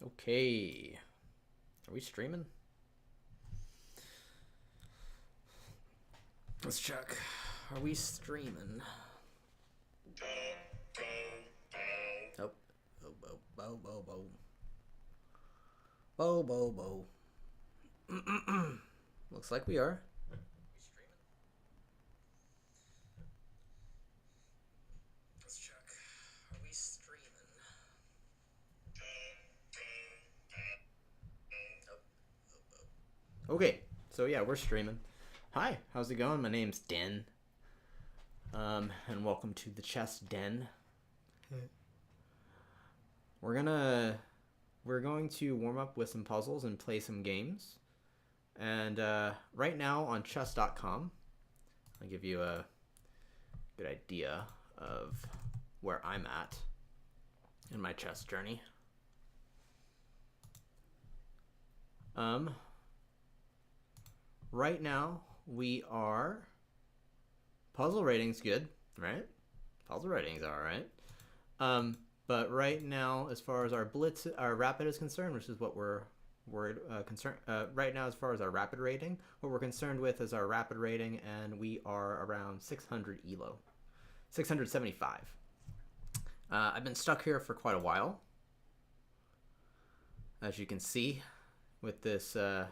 Okay. Are we streaming? Let's check. Are we streaming? Oh. Oh, bo, bo, bo, bo. Bo, bo, bo. Looks like we are. Let's check. Are we streaming? Oh. Okay. So yeah, we're streaming. Hi, how's it going? My name's Den. And welcome to the Chess Den. We're going to warm up with some puzzles and play some games. And right now on chess.com, I'll give you a good idea of where I'm at in my chess journey. Right now we are puzzle rating's good, right? Puzzle rating's all right. But right now, as far as our rapid is concerned, which is what we're concerned right now, as far as our rapid rating, what we're concerned with is our rapid rating, and we are around 600 elo, 675. I've been stuck here for quite a while, as you can see, with this. I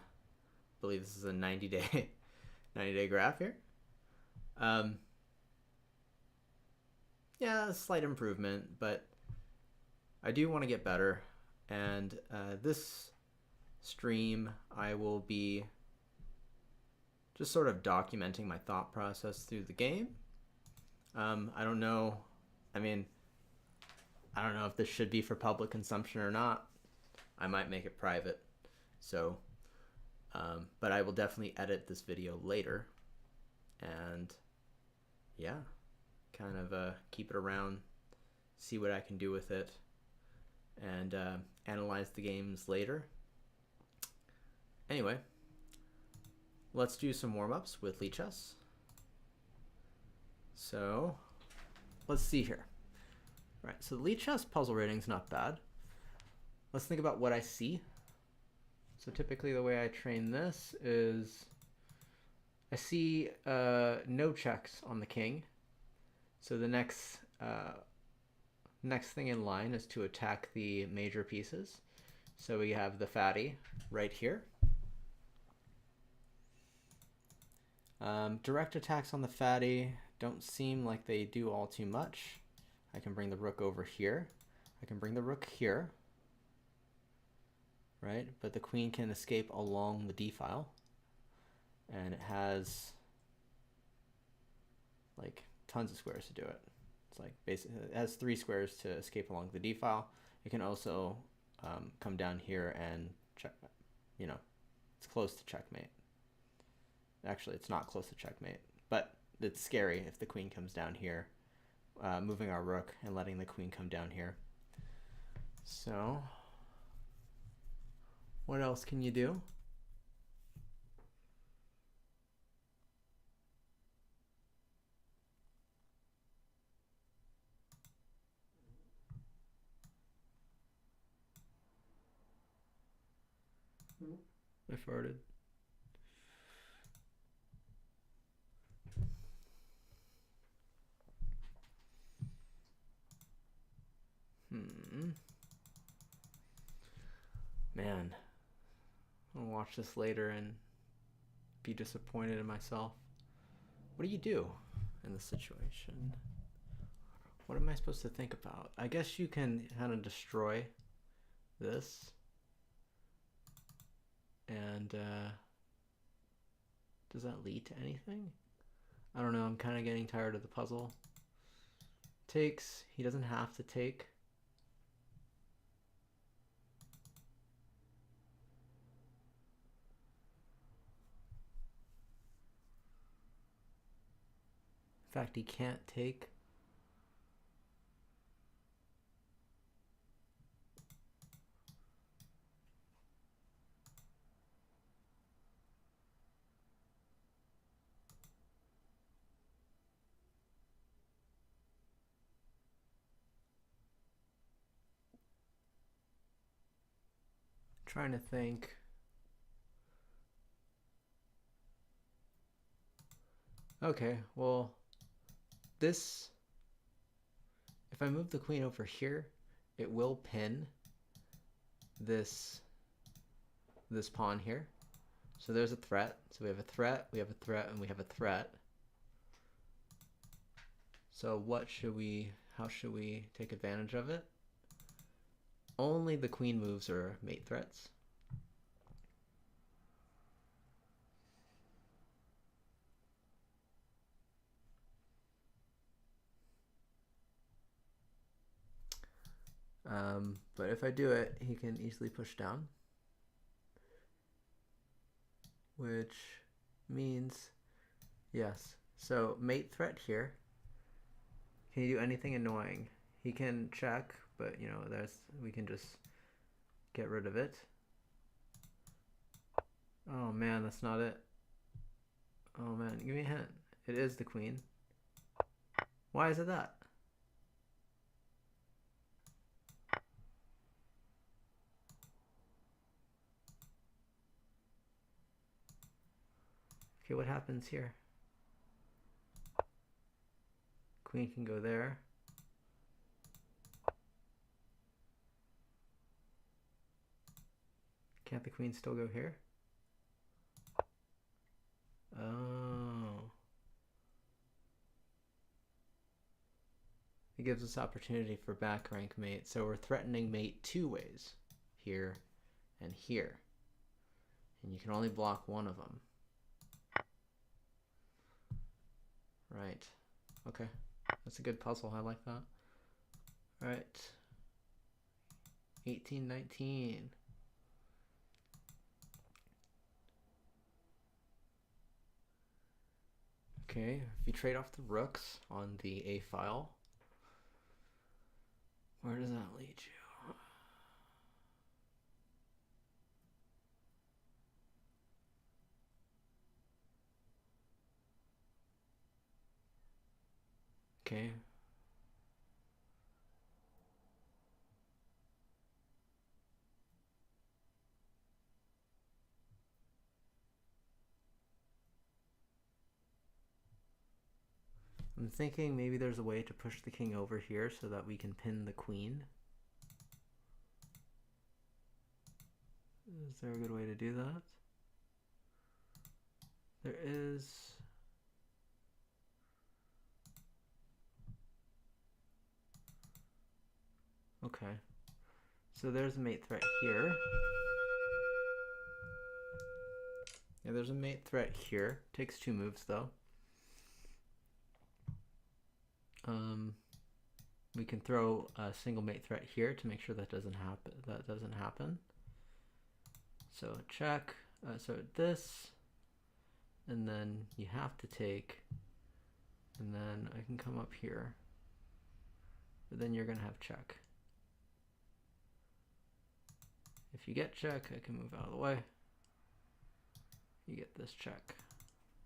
believe this is a 90-day, 90-day graph here. Yeah, a slight improvement, but I do want to get better, and this stream I will be just sort of documenting my thought process through the game. I don't know, I mean, I don't know if this should be for public consumption or not. I might make it private, so, but I will definitely edit this video later, and yeah, kind of keep it around, see what I can do with it, and analyze the games later. Anyway, let's do some warm-ups with Lichess. So let's see here. All right, so the Lichess puzzle rating's not bad. Let's think about what I see. So typically the way I train this is I see no checks on the king. So the next thing in line is to attack the major pieces. So we have the fatty right here. Direct attacks on the fatty don't seem like they do all too much. I can bring the rook over here. I can bring the rook here. Right? But the queen can escape along the d-file. And it has like tons of squares to do it. It's like basically it has 3 squares to escape along the d-file. It can also come down here and check, you know, it's close to checkmate. Actually, it's not close to checkmate, but it's scary if the queen comes down here, moving our rook and letting the queen come down here. So, what else can you do? I farted. Man, I'll watch this later and be disappointed in myself. What do you do in this situation? What am I supposed to think about? I guess you can kind of destroy this. And does that lead to anything? I don't know, I'm kind of getting tired of the puzzle. Takes, he doesn't have to take. In fact, he can't take. trying to think. Okay, well, this, if I move the queen over here, it will pin this pawn here. So there's a threat. So we have a threat, we have a threat, and we have a threat. So how should we take advantage of it? Only the queen moves are mate threats. But if I do it, he can easily push down, which means, yes. So mate threat here. Can he do anything annoying? He can check, but you know, we can just get rid of it. Oh man, that's not it. Oh man, give me a hint. It is the queen. Why is it that? Okay, what happens here? Queen can go there. Can't the queen still go here? Oh. It gives us opportunity for back rank mate. So we're threatening mate two ways. Here and here. And you can only block one of them. Right. Okay. That's a good puzzle. I like that. All right. 1819. Okay, if you trade off the rooks on the A file, where does that lead you? Okay. I'm thinking maybe there's a way to push the king over here so that we can pin the queen. Is there a good way to do that? There is. Okay. So there's a mate threat here. Yeah, there's a mate threat here. Takes 2 moves though. We can throw a single mate threat here to make sure that doesn't happen. So check. So this, and then you have to take, and then I can come up here, but then you're gonna have check. If you get check, I can move out of the way. You get this check.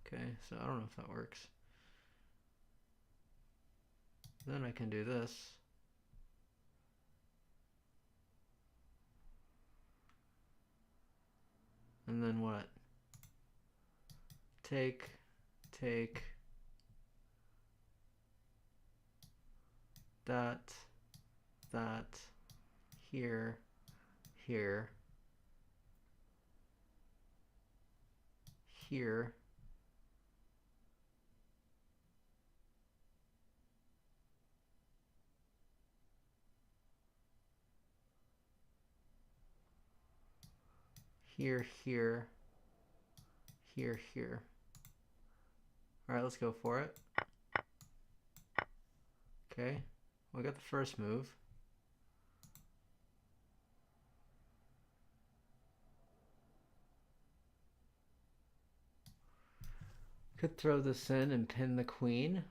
Okay, so I don't know if that works. Then I can do this. And then what? Take, that, here, here, here, here, here, here, here. All right, let's go for it. Okay, we got the first move. Could throw this in and pin the queen.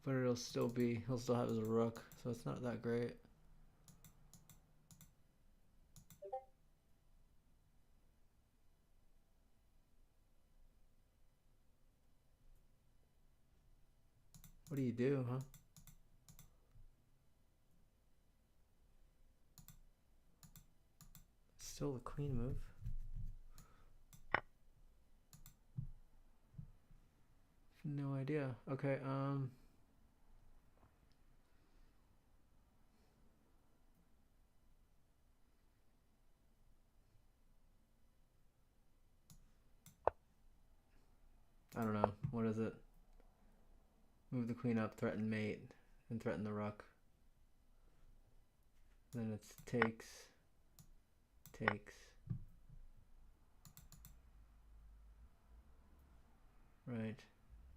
But he'll still have his rook, so it's not that great. What do you do, huh? Still the queen move. No idea. Okay, I don't know. What is it? Move the queen up, threaten mate, and threaten the rook. Then it's takes, takes. Right.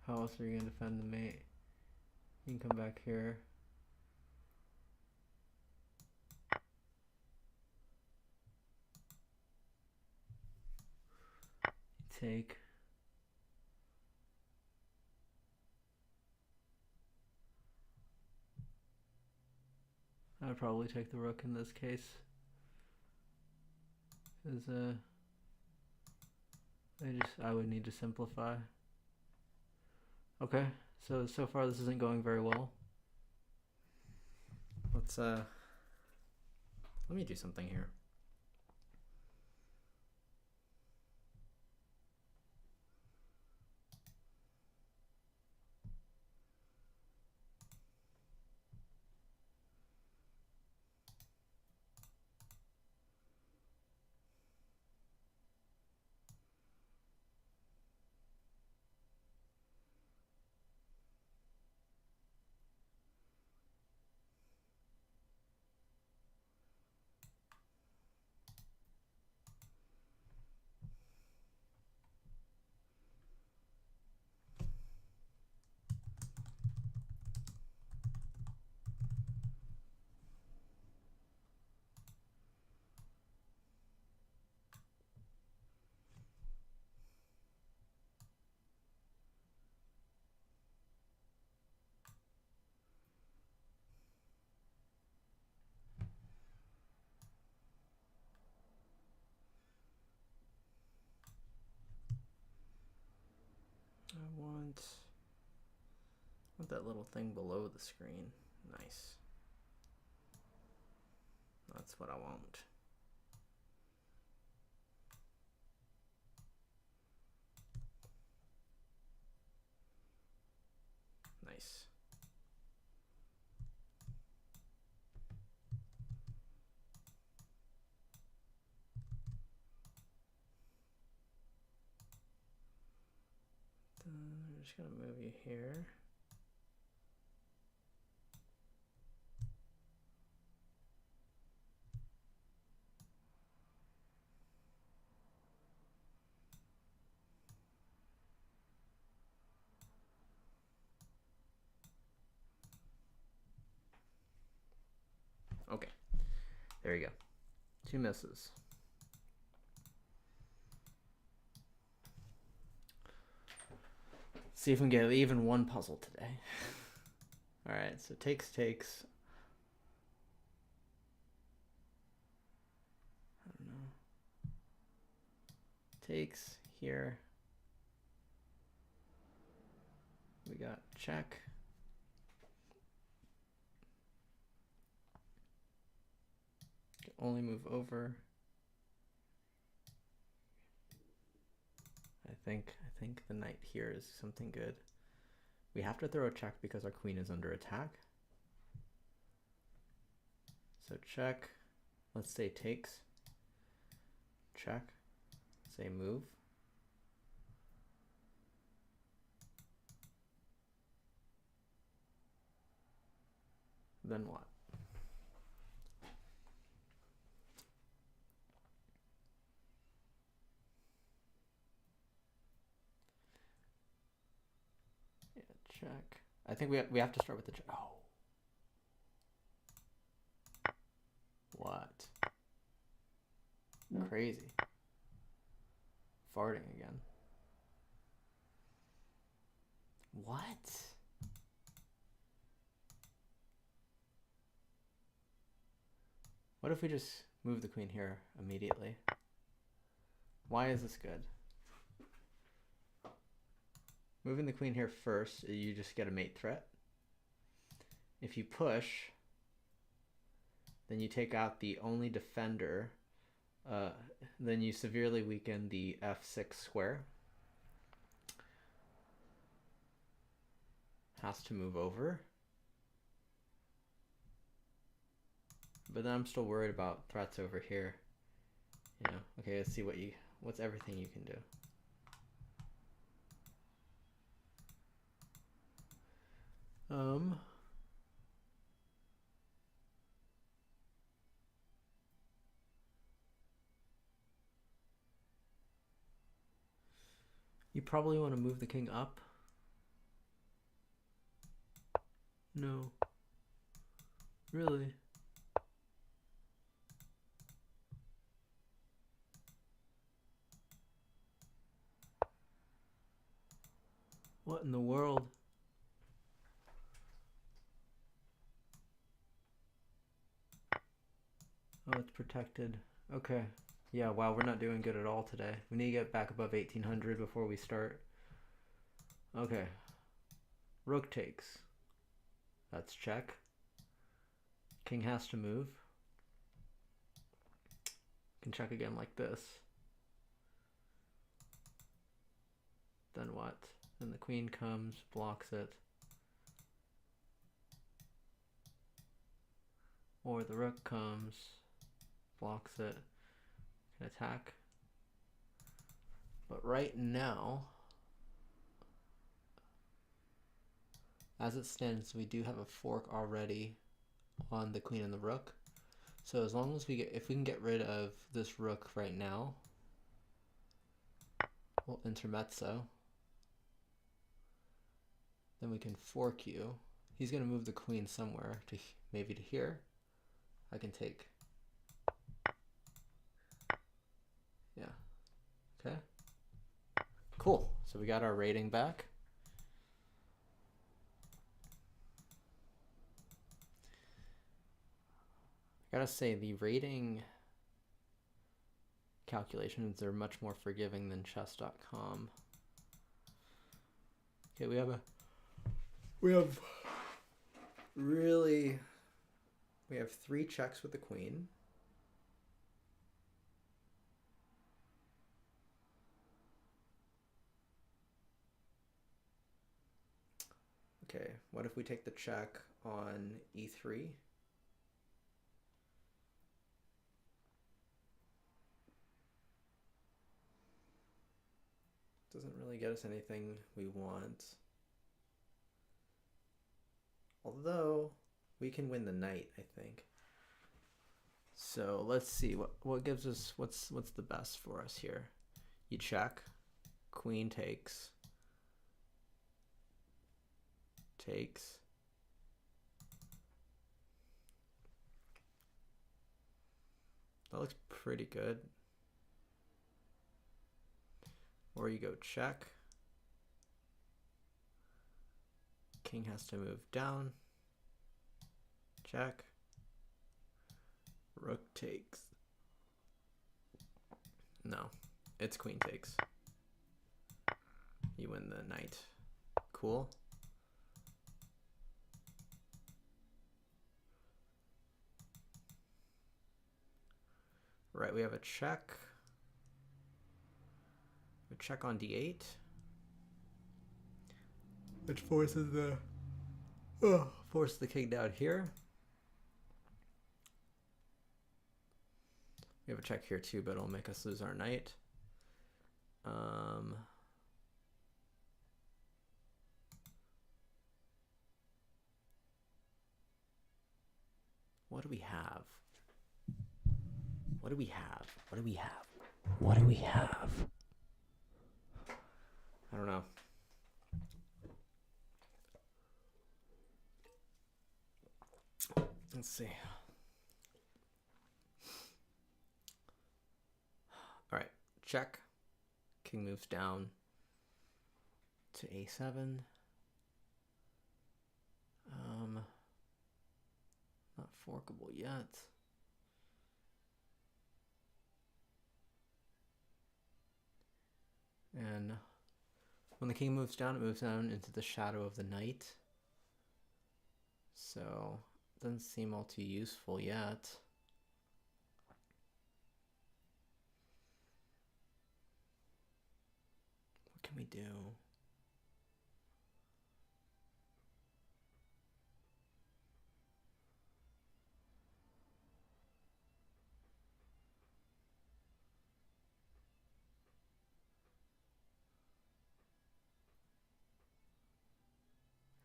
How else are you going to defend the mate? You can come back here. Take. I would probably take the rook in this case. Because I would need to simplify. Okay, so far this isn't going very well. Let's let me do something here. I want that little thing below the screen. Nice. That's what I want. Nice. I'm just gonna move you here. Okay, there you go. 2 misses. See if we can get even one puzzle today. All right, so takes. I don't know. Takes here. We got check. Only move over. I think the knight here is something good. We have to throw a check because our queen is under attack. So check. Let's say takes. Check. Say move. Then what? Yeah, check. I think we have to start with the check. Oh. What? Crazy. Farting again. What? What if we just move the queen here immediately? Why is this good? Moving the queen here first, you just get a mate threat. if you push, then you take out the only defender. Then you severely weaken the f6 square. Has to move over. But then I'm still worried about threats over here. You know, okay, let's see what's everything you can do. You probably want to move the king up. No. Really? What in the world? Oh, it's protected. Okay. Yeah, wow, we're not doing good at all today. We need to get back above 1800 before we start. Okay. Rook takes. That's check. King has to move. Can check again like this. Then what? Then the queen comes, blocks it. Or the rook comes, blocks it, can attack. But right now, as it stands, we do have a fork already on the queen and the rook. So as long as if we can get rid of this rook right now, we'll intermezzo. Then we can fork you. He's gonna move the queen somewhere to maybe to here. I can take. Yeah. Okay. Cool. So we got our rating back. I gotta say, the rating calculations are much more forgiving than chess.com. Okay, we have 3 checks with the queen. Okay, what if we take the check on e3? Doesn't really get us anything we want. Although we can win the knight, I think. So let's see what gives us what's the best for us here. You check, queen takes, That looks pretty good. Or you go check. King has to move down. Check. Rook takes. No, it's queen takes. You win the knight. Cool. Right, we have a check. A check on d8. Which forces the king down here. We have a check here too, but it'll make us lose our knight. What do we have? What do we have? What do we have? What do we have? I don't know. Let's see. All right, check. King moves down to a7. Not forkable yet. And when the king moves down, it moves down into the shadow of the knight. So doesn't seem all too useful yet. What can we do?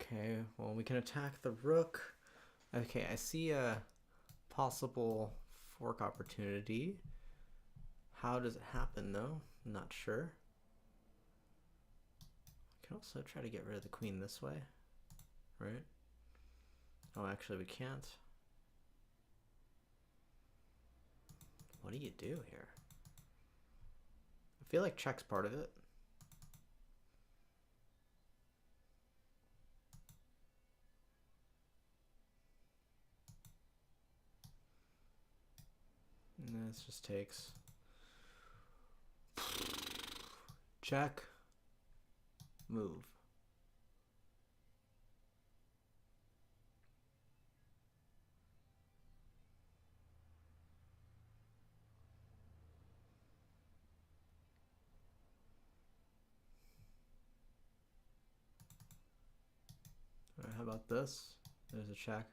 Okay, well, we can attack the rook. Okay, I see a possible fork opportunity. How does it happen, though? I'm not sure. We can also try to get rid of the queen this way, right? Oh, actually, we can't. What do you do here? I feel like check's part of it. And this just takes. Check. Move. All right, how about this? There's a check.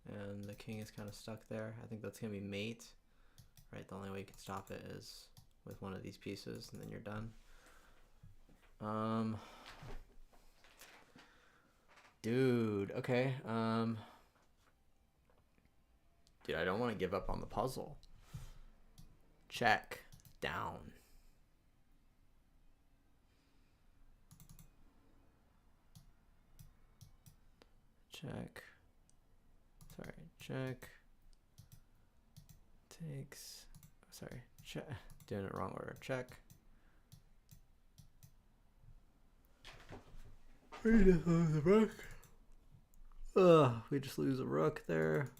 And the king is kind of stuck there. I think that's going to be mate. Right, the only way you can stop it is with one of these pieces, and then you're done. Dude, okay. Dude, I don't want to give up on the puzzle. Check. Down. Check. Sorry, check. Takes. Sorry, check. Doing it wrong order. Check. We just lose a rook. Ugh, we just lose a rook there.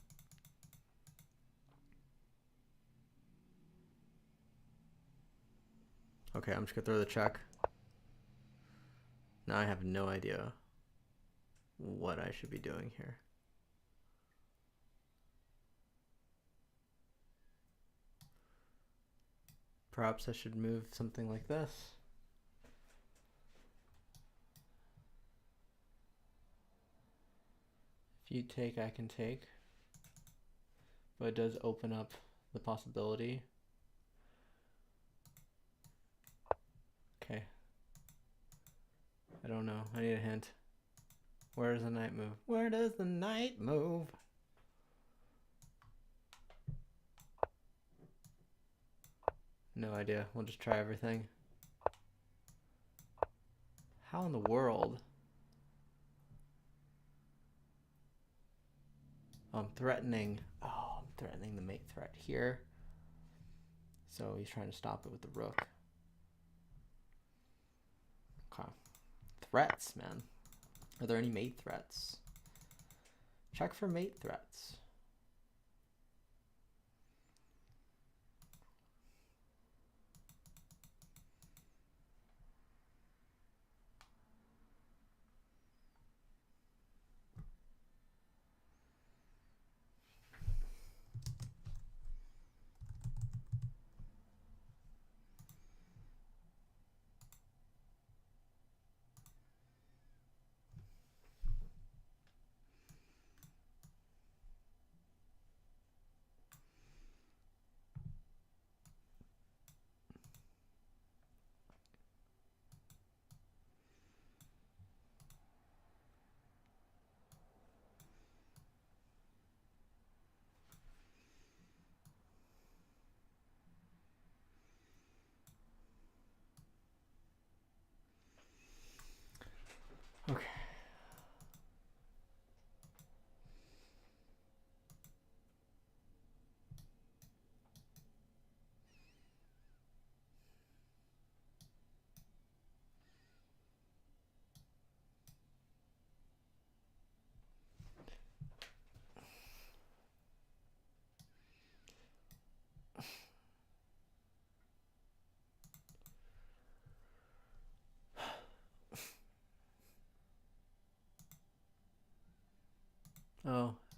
Okay, I'm just gonna throw the check. Now I have no idea what I should be doing here. Perhaps I should move something like this. If you take, I can take. But it does open up the possibility. Okay. I don't know. I need a hint. Where does the knight move? Where does the knight move? No idea. We'll just try everything. How in the world? Oh, I'm threatening. Oh, I'm threatening the mate threat here. So he's trying to stop it with the rook. Okay. Threats, man. Are there any mate threats? Check for mate threats.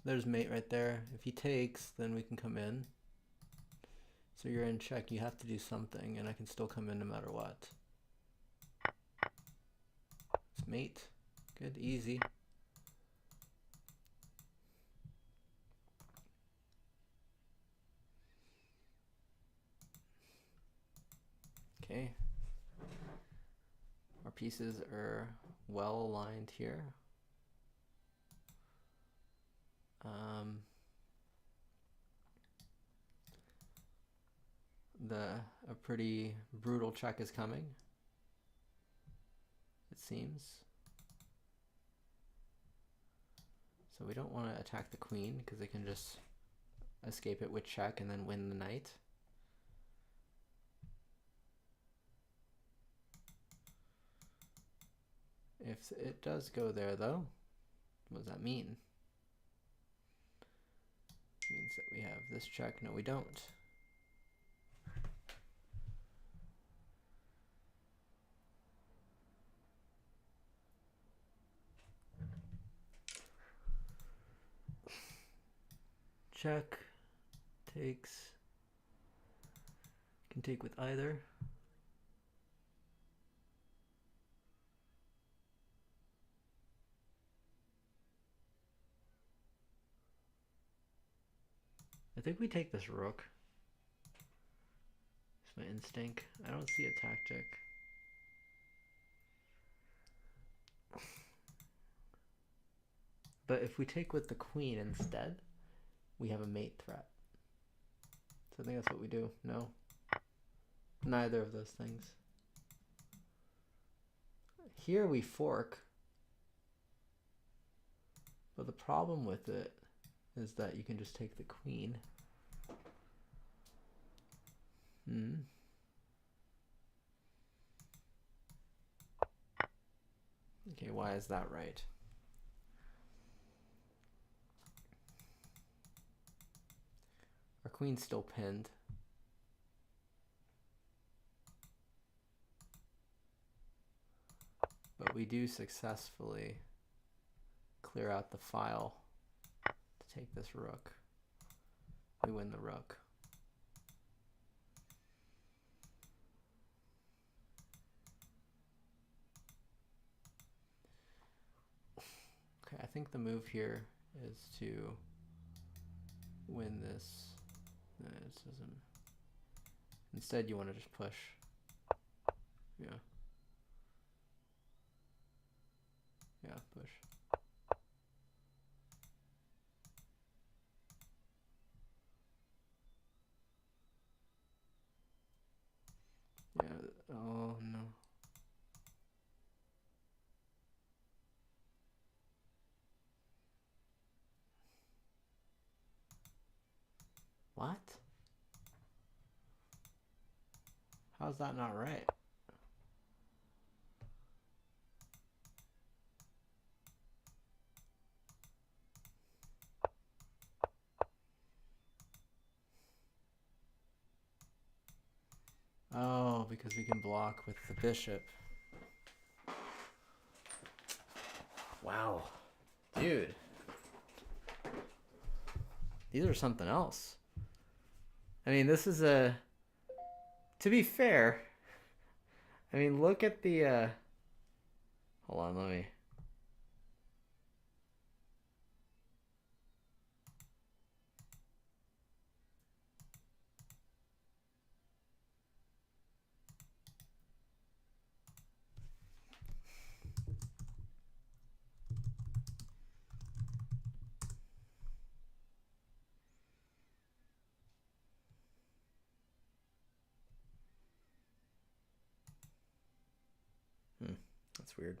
There's mate right there. If he takes, then we can come in. So you're in check. You have to do something, and I can still come in no matter what. It's mate. Good, easy. Okay. Our pieces are well aligned here. A pretty brutal check is coming, it seems. So we don't want to attack the queen because they can just escape it with check and then win the knight. If it does go there though, what does that mean? It means that we have this check. No, we don't. Check, takes, can take with either. I think we take this rook. It's my instinct. I don't see a tactic. But if we take with the queen instead, we have a mate threat. So I think that's what we do. No. Neither of those things. Here we fork. But the problem with it is that you can just take the queen. Okay, why is that right? Our queen's still pinned. But we do successfully clear out the file to take this rook. We win the rook. Okay, I think the move here is to win this. No, it doesn't. Instead, you want to just push. Yeah. Yeah, push. Yeah, oh no. What? How's that not right? Oh, because we can block with the bishop. Wow. Dude. These are something else. I mean, this is a... To be fair, I mean, look at the... Hold on, let me... That's weird.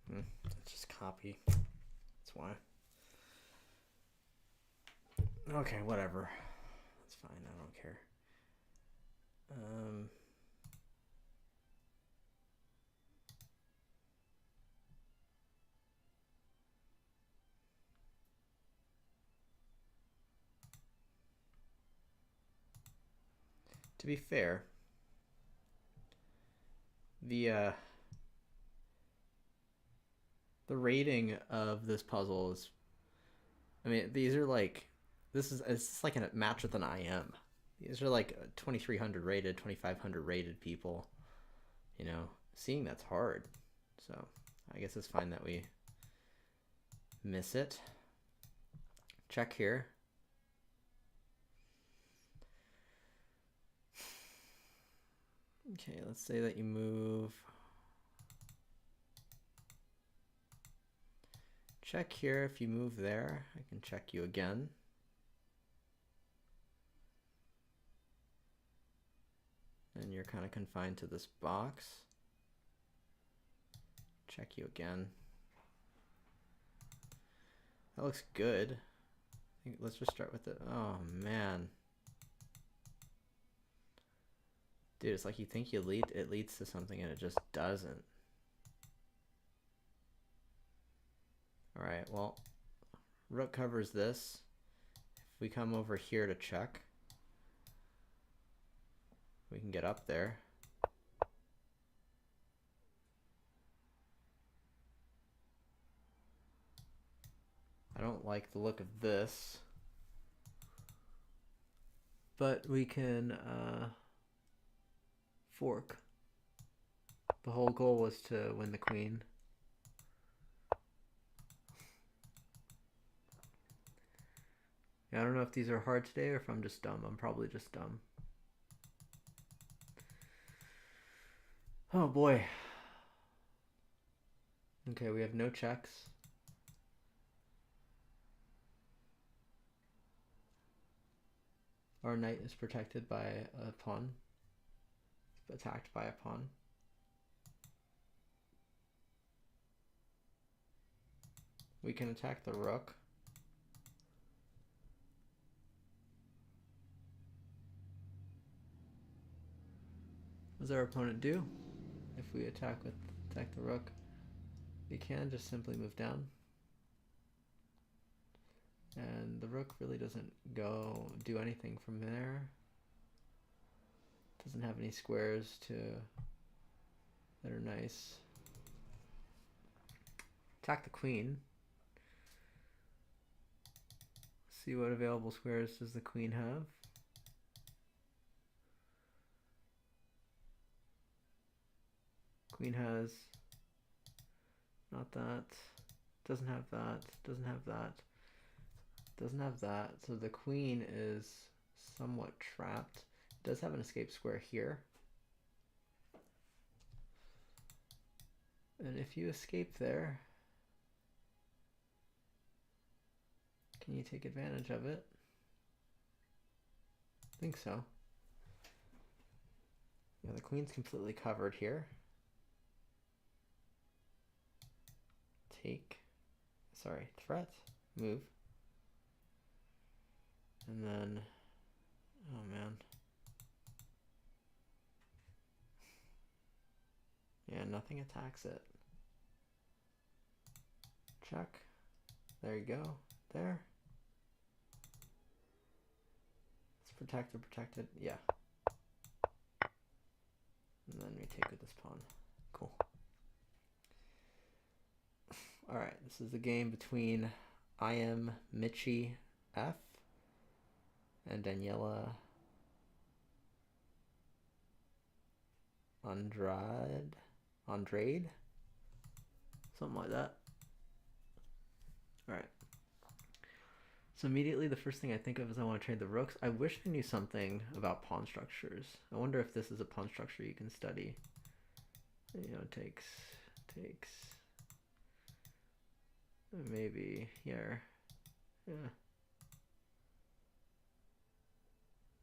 Let's just copy. That's why. Okay, whatever. That's fine. I don't care. To be fair, the rating of this puzzle is, I mean, these are like, it's like a match with an IM. These are like 2,300 rated, 2,500 rated people. You know, seeing that's hard. So I guess it's fine that we miss it. Check here. Okay, let's say that you move. Check here. If you move there, I can check you again. And you're kind of confined to this box. Check you again. That looks good. Let's just start with it. Oh man. Dude, it's like you think it leads to something and it just doesn't. Alright, well, rook covers this. If we come over here to check, we can get up there. I don't like the look of this, but we can fork. The whole goal was to win the queen. Yeah, I don't know if these are hard today or if I'm just dumb. I'm probably just dumb. Oh boy. Okay, we have no checks. Our knight is protected by a pawn. It's attacked by a pawn. We can attack the rook. What does our opponent do? If we attack the rook, we can just simply move down. And the rook really doesn't do anything from there. Doesn't have any squares that are nice. Attack the queen. See what available squares does the queen have. Queen has not that, doesn't have that, doesn't have that, doesn't have that. So the queen is somewhat trapped. It does have an escape square here. And if you escape there, can you take advantage of it? I think so. Yeah, the queen's completely covered here. Threat, move. And then, oh man. Yeah, nothing attacks it. Check. There you go. There. It's protected. Yeah. And then we take with this pawn. Cool. Alright, this is the game between IM Michi F and Daniela Andrade? Something like that. Alright. So immediately the first thing I think of is I want to trade the rooks. I wish I knew something about pawn structures. I wonder if this is a pawn structure you can study. You know, takes maybe here. Yeah.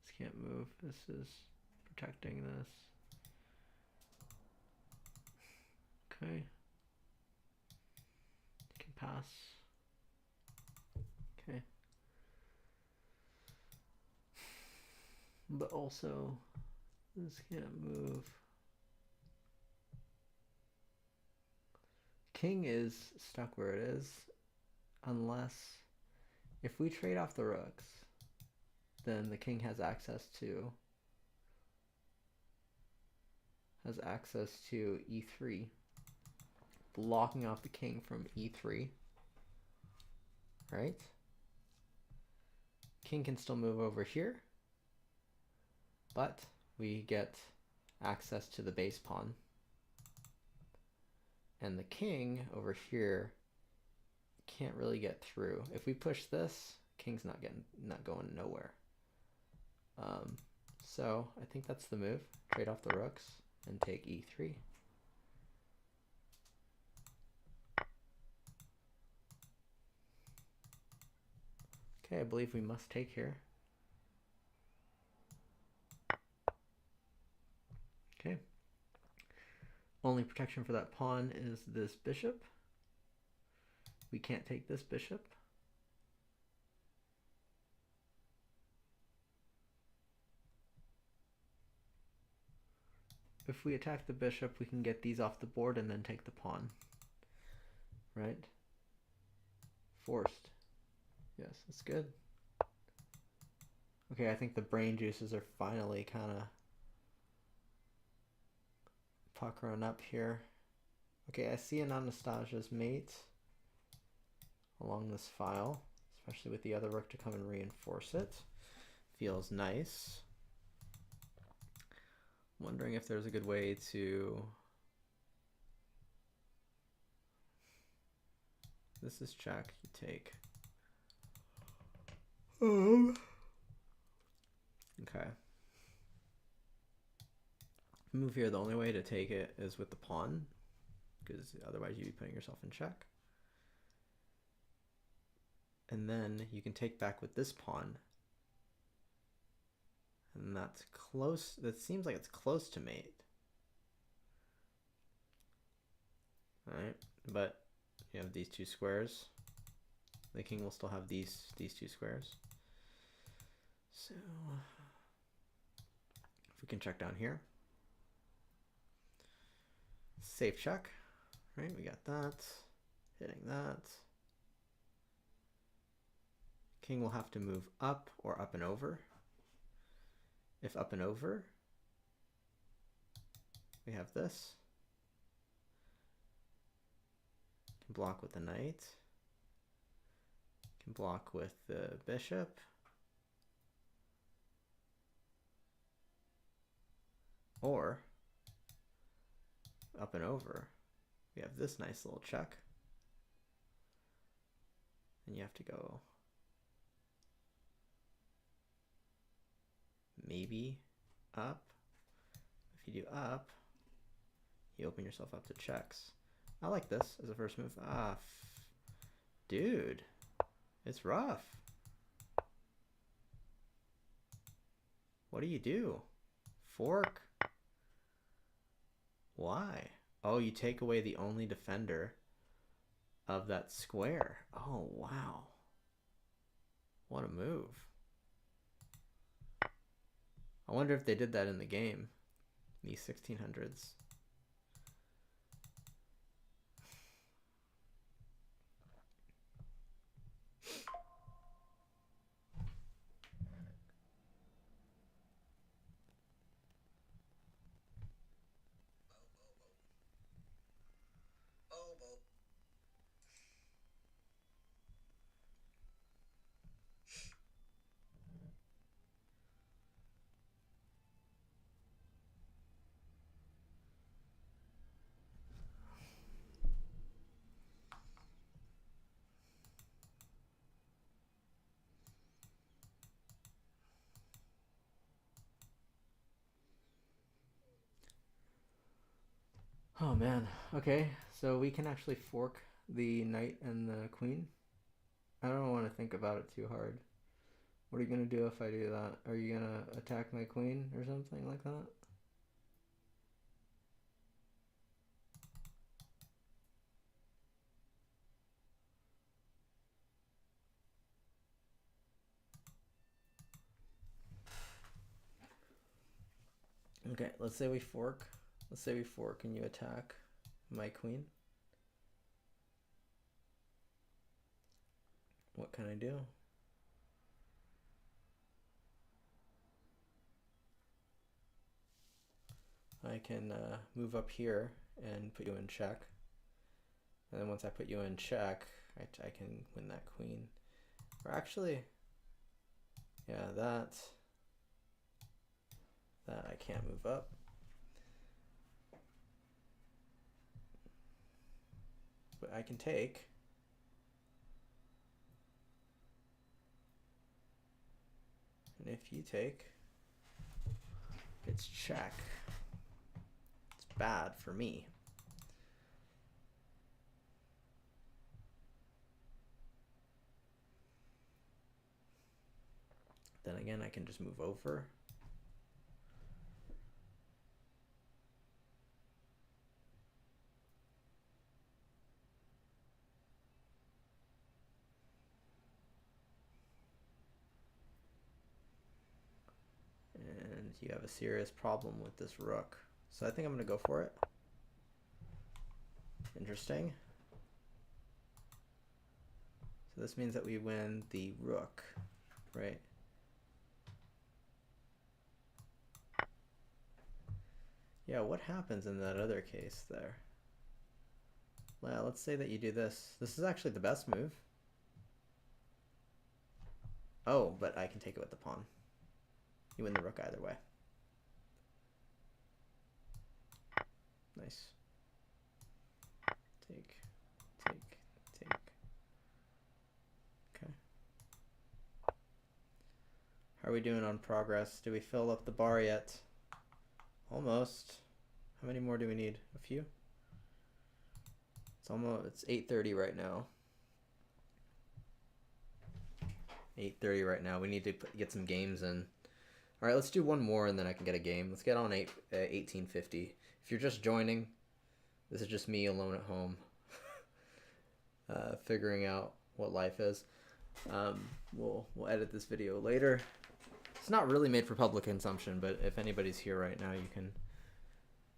This can't move. This is protecting this. Okay. You can pass. Okay. But also, this can't move. King is stuck where it is, unless if we trade off the rooks, then the king has access to has access to e3, blocking off the king from e3, right? King can still move over here, but we get access to the base pawn. And the king over here can't really get through. If we push this, king's not going nowhere. So I think that's the move. Trade off the rooks and take e3. Okay, I believe we must take here. Okay. Only protection for that pawn is this bishop. We can't take this bishop. If we attack the bishop, we can get these off the board and then take the pawn. Right? Forced. Yes, that's good. Okay, I think the brain juices are finally kind of puckering up here. Okay, I see an Anastasia's mate along this file, especially with the other rook to come and reinforce it. Feels nice. Wondering if there's a good way to... This is check, you take. Okay. Move here, the only way to take it is with the pawn, because otherwise you'd be putting yourself in check. And then you can take back with this pawn. And that's close. That seems like it's close to mate. Alright, but you have these two squares. The king will still have these two squares. So if we can check down here. Safe check. Right, we got that. Hitting that. King will have to move up or up and over. If up and over, we have this. Can block with the knight. Can block with the bishop. Or up and over, we have this nice little check. And you have to go maybe up. If you do up, you open yourself up to checks. I like this as a first move. Ah, dude, it's rough. What do you do? Fork? Why? Oh, you take away the only defender of that square. Oh, wow. What a move. I wonder if they did that in the game, in the 1600s. Oh man, okay, so we can actually fork the knight and the queen. I don't want to think about it too hard. What are you going to do if I do that? Are you going to attack my queen or something like that? Okay, let's say we fork. Let's say we fork and you attack my queen. What can I do? I can move up here and put you in check. And then once I put you in check, I can win that queen. Or actually, yeah, that I can't move up. But I can take. And if you take, it's check. It's bad for me. Then again, I can just move over. And you have a serious problem with this rook. So I think I'm going to go for it. Interesting. So this means that we win the rook, right? Yeah, what happens in that other case there? Well, let's say that you do this. This is actually the best move. Oh, but I can take it with the pawn. You win the rook either way. Nice. Take, take, take. Okay. How are we doing on progress? Do we fill up the bar yet? Almost. How many more do we need? A few? It's 8:30 right now. 8:30 right now. We need to get some games in. All right, let's do one more and then I can get a game. Let's get on 1850. If you're just joining, this is just me alone at home, figuring out what life is. We'll edit this video later. It's not really made for public consumption, but if anybody's here right now, you can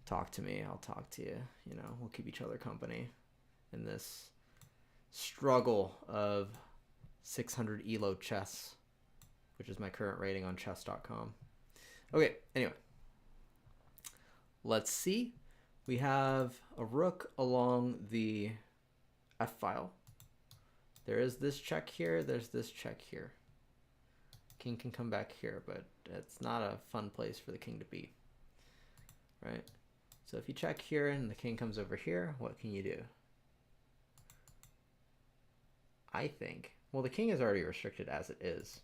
talk to me. I'll talk to you. You know, we'll keep each other company in this struggle of 600 ELO chess, which is my current rating on chess.com. Okay, anyway. Let's see. We have a rook along the F file. There is this check here. There's this check here. King can come back here, but it's not a fun place for the king to be, right? So if you check here and the king comes over here, what can you do? I think, well, the king is already restricted as it is.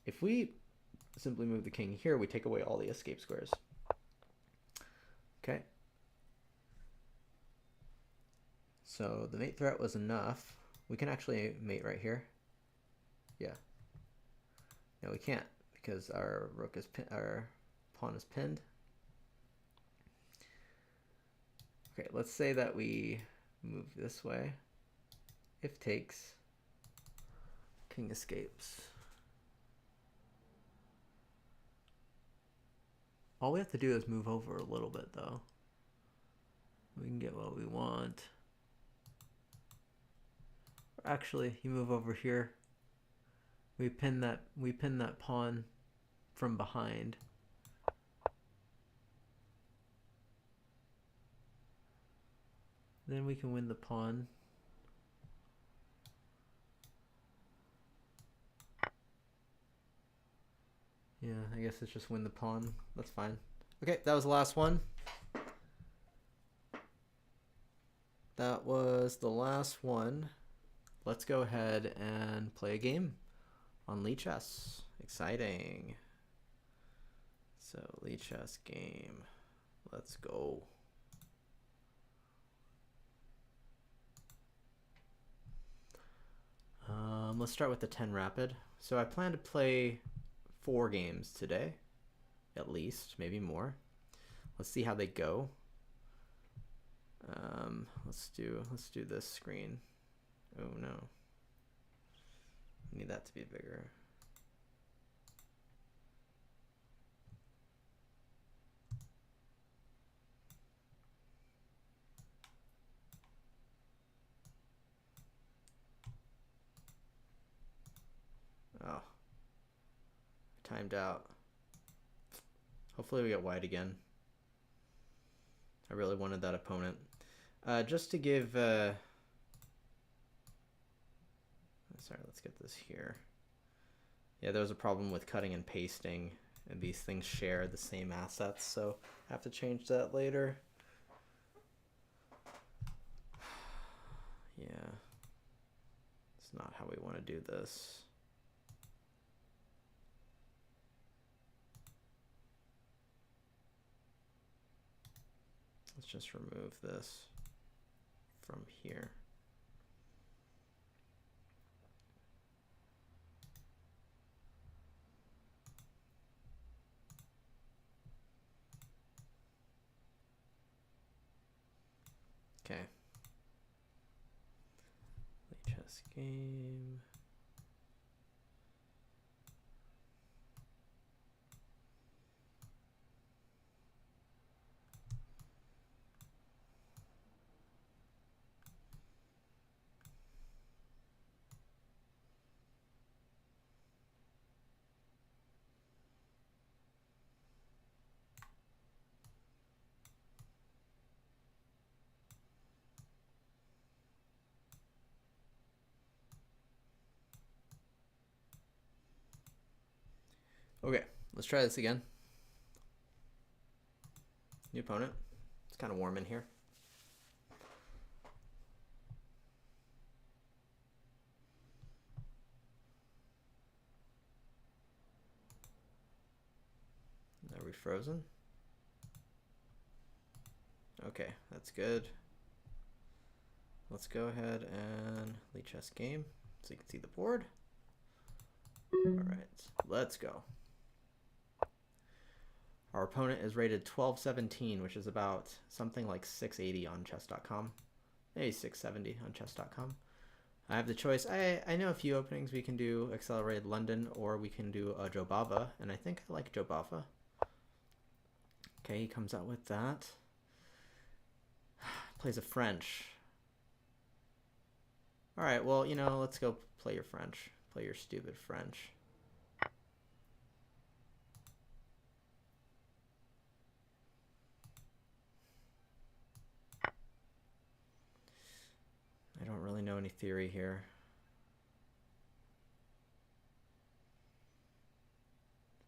If we simply move the king here, we take away all the escape squares. Okay. So the mate threat was enough. We can actually mate right here. Yeah. No, we can't because our our pawn is pinned. Okay, let's say that we move this way. If takes, king escapes. All we have to do is move over a little bit though. We can get what we want. Actually, you move over here. We pin that pawn from behind. Then we can win the pawn. Yeah, I guess it's just win the pawn. That's fine. Okay, that was the last one. That was the last one. Let's go ahead and play a game on Lichess. Exciting. So Lichess game. Let's go. Let's start with the 10 rapid. So I plan to play 4 games today, at least, maybe more. Let's see how they go. Let's do this screen. Oh no. I need that to be bigger. Oh. Timed out. Hopefully we get white again. I really wanted that opponent. Just to give... Sorry, let's get this here. Yeah, there was a problem with cutting and pasting, and these things share the same assets, so I have to change that later. Yeah. It's not how we want to do this. Let's just remove this from here. Okay. Chess game. Okay, let's try this again. New opponent. It's kind of warm in here. Are we frozen? Okay, that's good. Let's go ahead and lead chess game so you can see the board. All right, let's go. Our opponent is rated 1217, which is about something like 680 on chess.com. Maybe 670 on chess.com. I have the choice. I know a few openings. We can do Accelerated London, or we can do Jobava, and I think I like Jobava. Okay, he comes out with that. Plays a French. All right, well, you know, let's go play your French. Play your stupid French. I don't really know any theory here.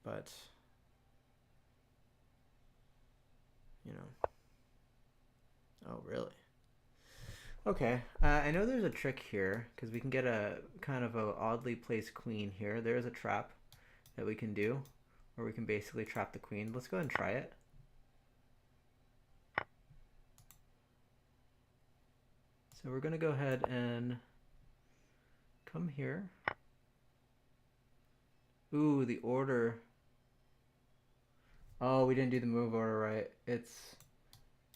But, you know. Oh, really? Okay, I know there's a trick here, because we can get a kind of a oddly placed queen here. There's a trap that we can do, where we can basically trap the queen. Let's go ahead and try it. So we're going to go ahead and come here. Ooh, the order. Oh, we didn't do the move order right. It's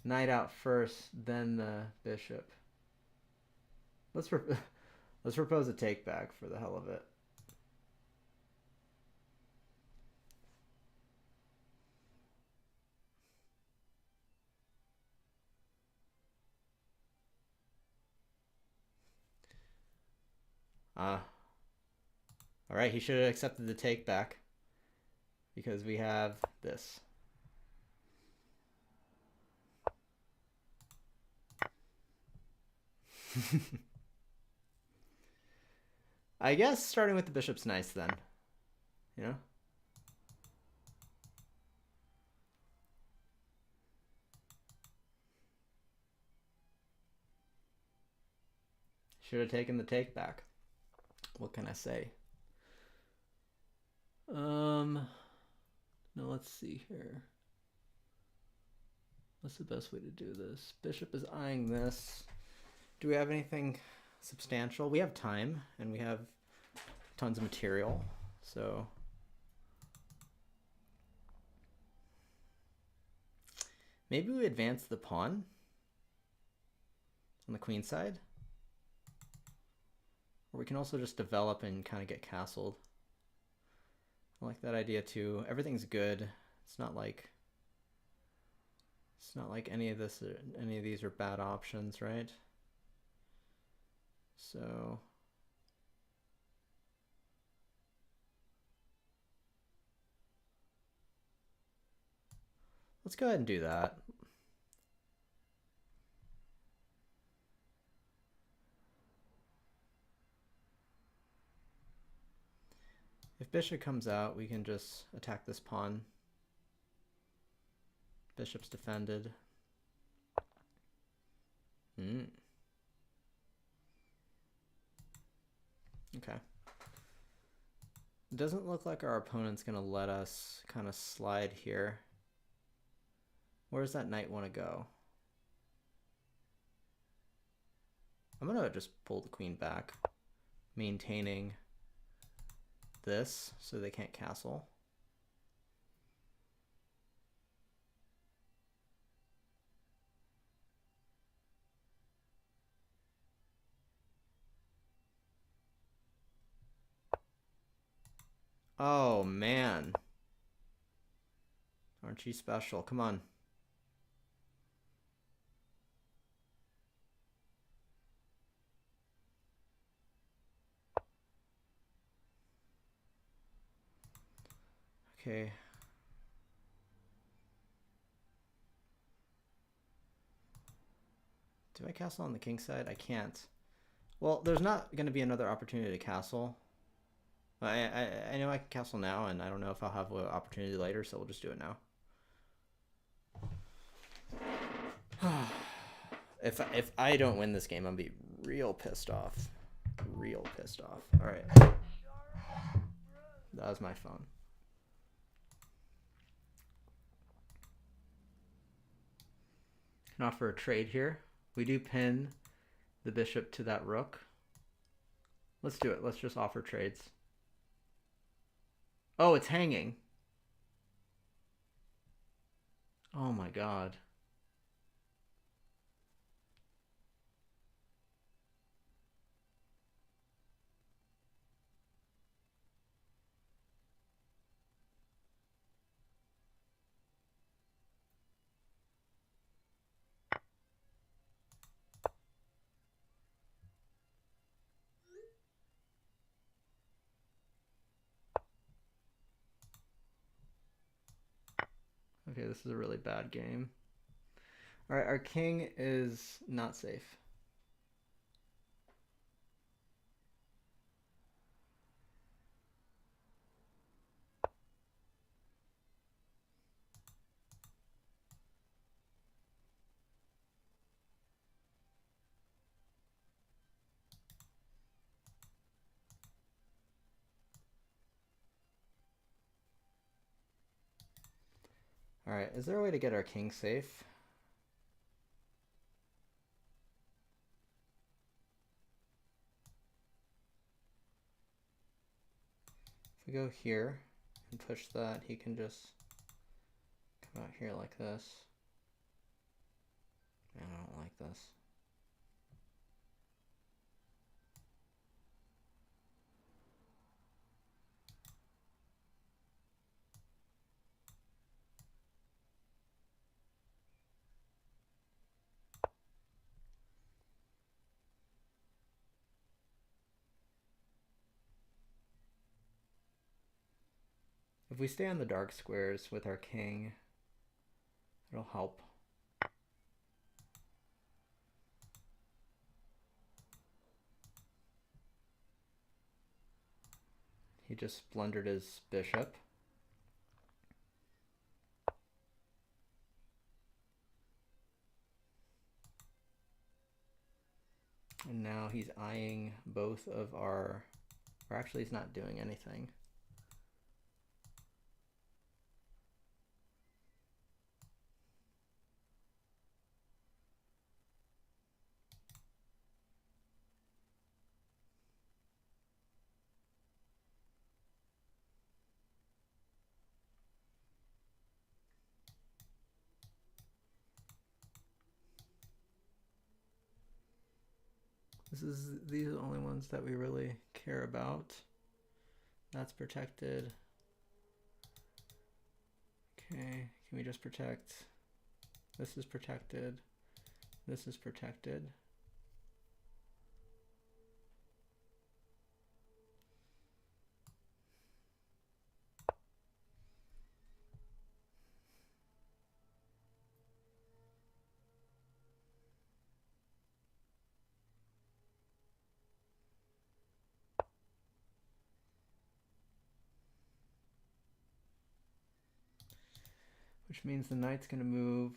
knight out first, then the bishop. Let's propose a take back for the hell of it. All right, he should have accepted the take back because we have this. I guess starting with the bishop's nice then, you know? Should have taken the take back. What can I say? Now let's see here. What's the best way to do this? Bishop is eyeing this. Do we have anything substantial? We have time, and we have tons of material, so... Maybe we advance the pawn on the queen side. Or we can also just develop and kind of get castled. I like that idea too. Everything's good. It's not like any of these are bad options, right? So let's go ahead and do that. If bishop comes out, we can just attack this pawn. Bishop's defended. Okay. It doesn't look like our opponent's going to let us kind of slide here. Where does that knight want to go? I'm going to just pull the queen back, maintaining this so they can't castle. Oh, man. Aren't you special? Come on. Okay. Do I castle on the king side? I can't. Well, there's not going to be another opportunity to castle. I know I can castle now, and I don't know if I'll have an opportunity later, so we'll just do it now. If I don't win this game, I'm gonna be real pissed off. Real pissed off. All right. That was my phone. Can offer a trade here. We do pin the bishop to that rook. Let's do it. Let's just offer trades. Oh, it's hanging. Oh my god. Okay, this is a really bad game. All right, our king is not safe. All right, is there a way to get our king safe? If we go here and push that, he can just come out here like this. Man, I don't like this. If we stay on the dark squares with our king, it'll help. He just blundered his bishop. And now he's eyeing both of our, or actually he's not doing anything. These are the only ones that we really care about. That's protected. Okay, can we just protect? This is protected. This is protected. which means the knight's going to move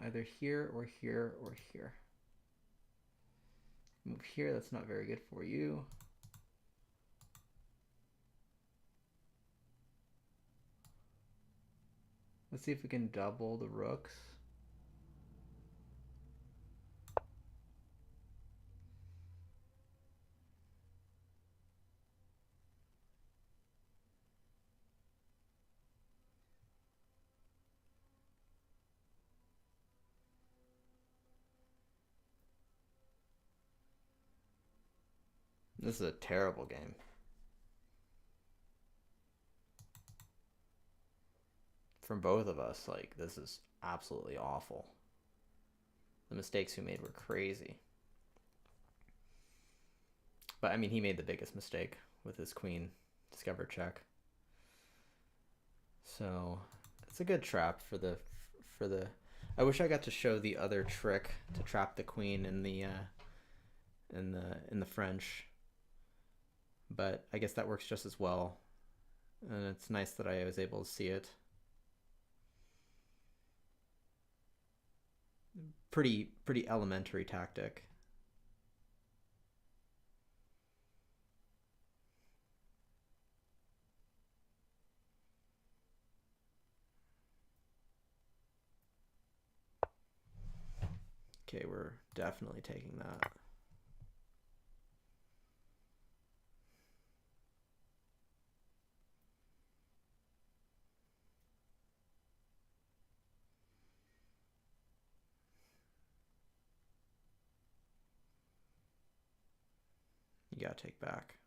either here or here or here. Move here, that's not very good for you. Let's see if we can double the rooks. This is a terrible game. From both of us, like, this is absolutely awful. The mistakes we made were crazy. But I mean, he made the biggest mistake with his queen discover check. So it's a good trap for the. I wish I got to show the other trick to trap the queen in the French. But I guess that works just as well, and it's nice that I was able to see it. Pretty elementary tactic. Okay, we're definitely taking that. You gotta take back.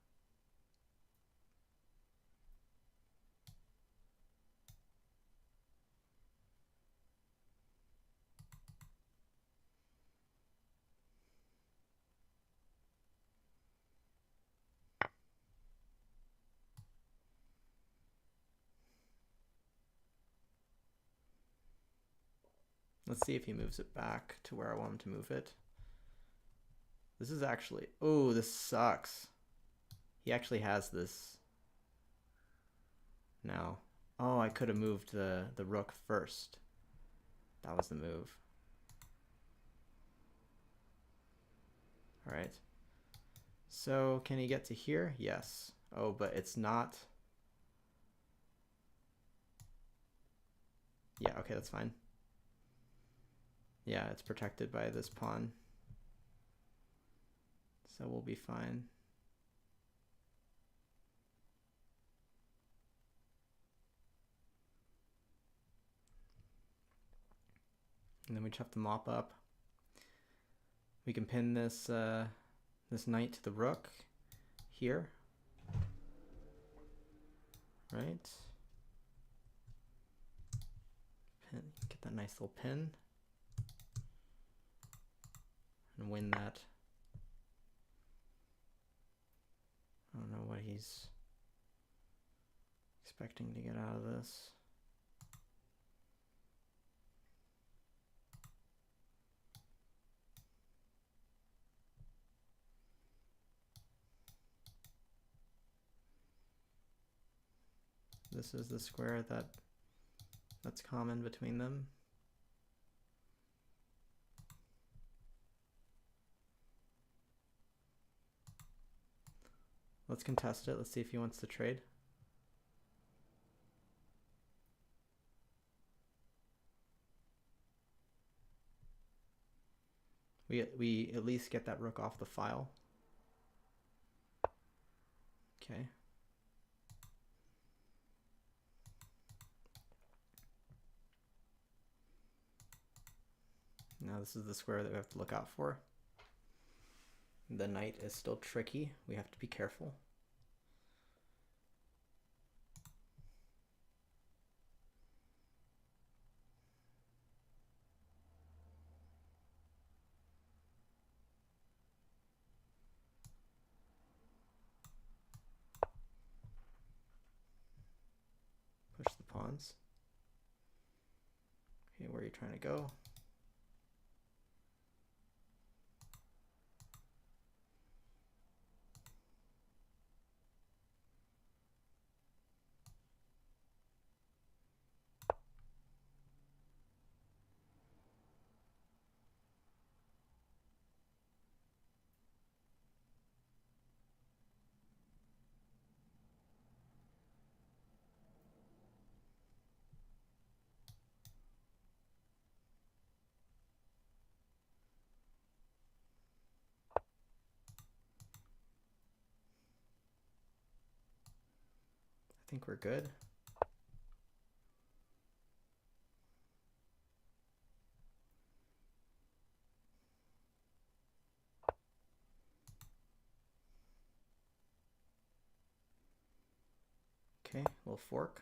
Let's see if he moves it back to where I want him to move it. This is actually... Oh, this sucks. He actually has this now. Oh, I could have moved the rook first. That was the move. All right. So can he get to here? Yes. Oh, but it's not... Yeah, okay, that's fine. Yeah, it's protected by this pawn. So we'll be fine. And then we just have to mop up. We can pin this this knight to the rook here. Right. Pin, get that nice little pin. And win that. I don't know what he's expecting to get out of this. This is the square that's common between them. Let's contest it. Let's see if he wants to trade. We at least get that rook off the file. Okay. Now this is the square that we have to look out for. The knight is still tricky. We have to be careful. Push the pawns. Okay, where are you trying to go? think we're good. Okay, little fork.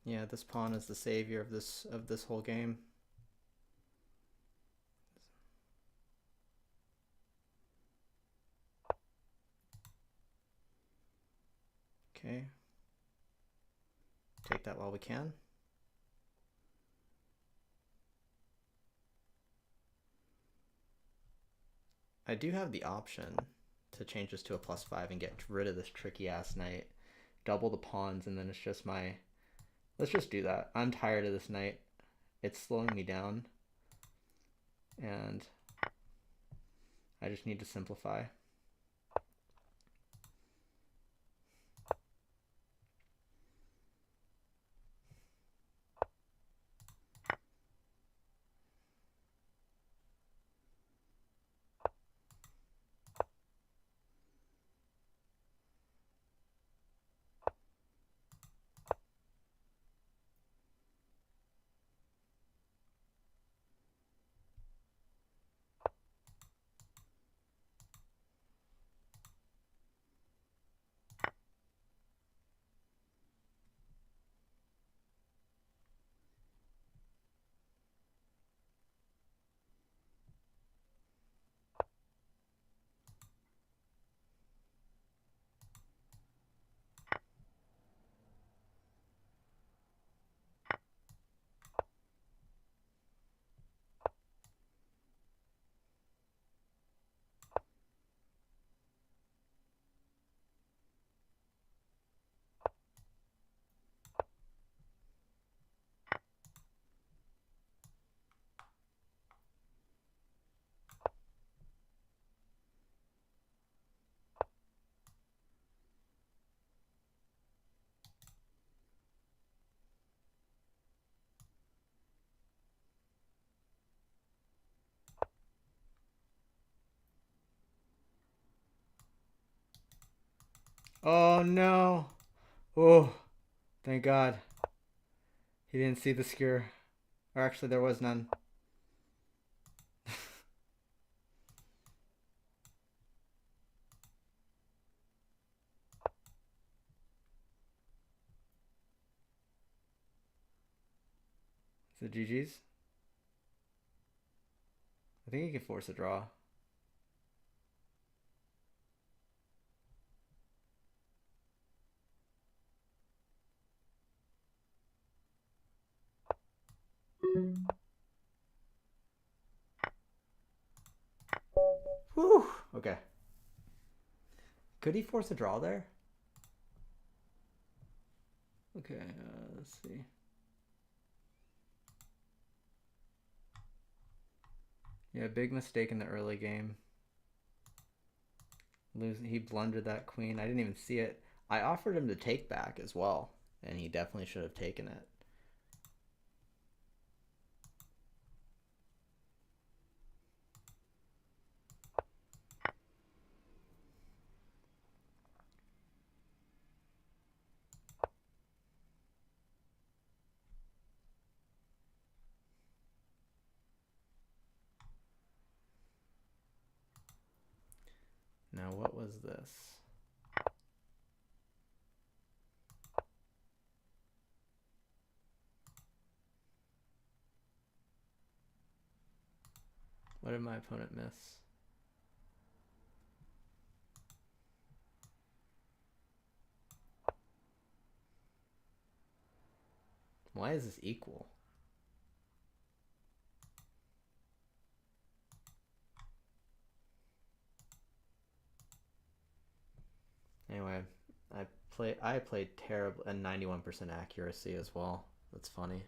Yeah, this pawn is the savior of this whole game. Okay. Take that while we can. I do have the option to change this to a +5 and get rid of this tricky ass knight. Double the pawns, and then it's just my... Let's just do that. I'm tired of this knight. It's slowing me down. And I just need to simplify. Oh no! Oh, thank God. He didn't see the skewer. Or actually, there was none. Is it GG's? I think he can force a draw. Whew. Okay. Could he force a draw there? Okay, let's see. Yeah, big mistake in the early game. He blundered that queen. I didn't even see it. I offered him to take back as well, and he definitely should have taken it. Now, what was this? What did my opponent miss? Why is this equal? Anyway, I played terrible and 91% accuracy as well. That's funny.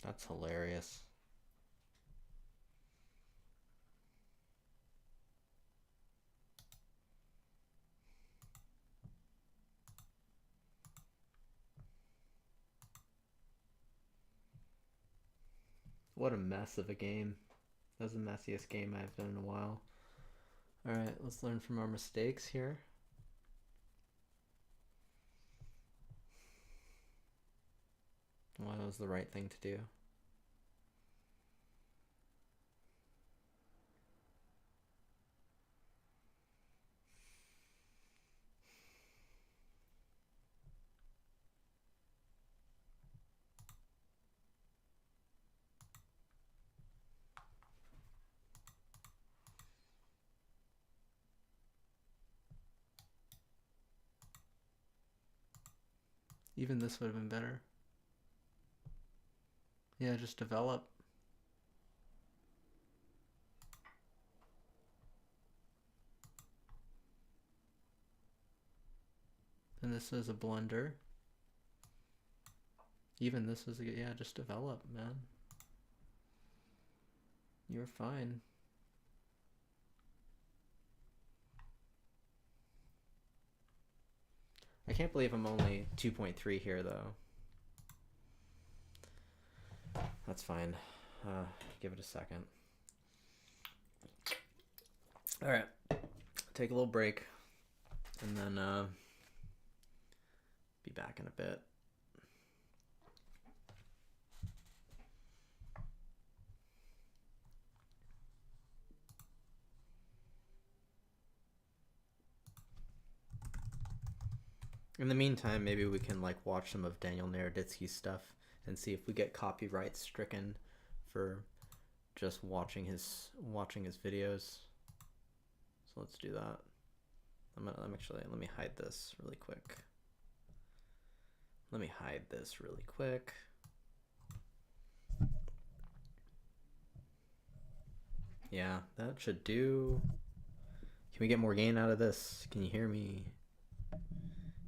That's hilarious. What a mess of a game. That was the messiest game I've done in a while. Alright, let's learn from our mistakes here. Well, that was the right thing to do. Even this would have been better. Yeah, just develop. And this is a blunder. Even this was a, yeah, just develop, man. You're fine. I can't believe I'm only 2.3 here, though. That's fine. Give it a second. All right. Take a little break. And then be back in a bit. In the meantime, maybe we can like watch some of Daniel Naroditsky's stuff and see if we get copyright stricken for just watching his videos. So let's do that. Let me hide this really quick. Yeah, that should do. Can we get more gain out of this? Can you hear me?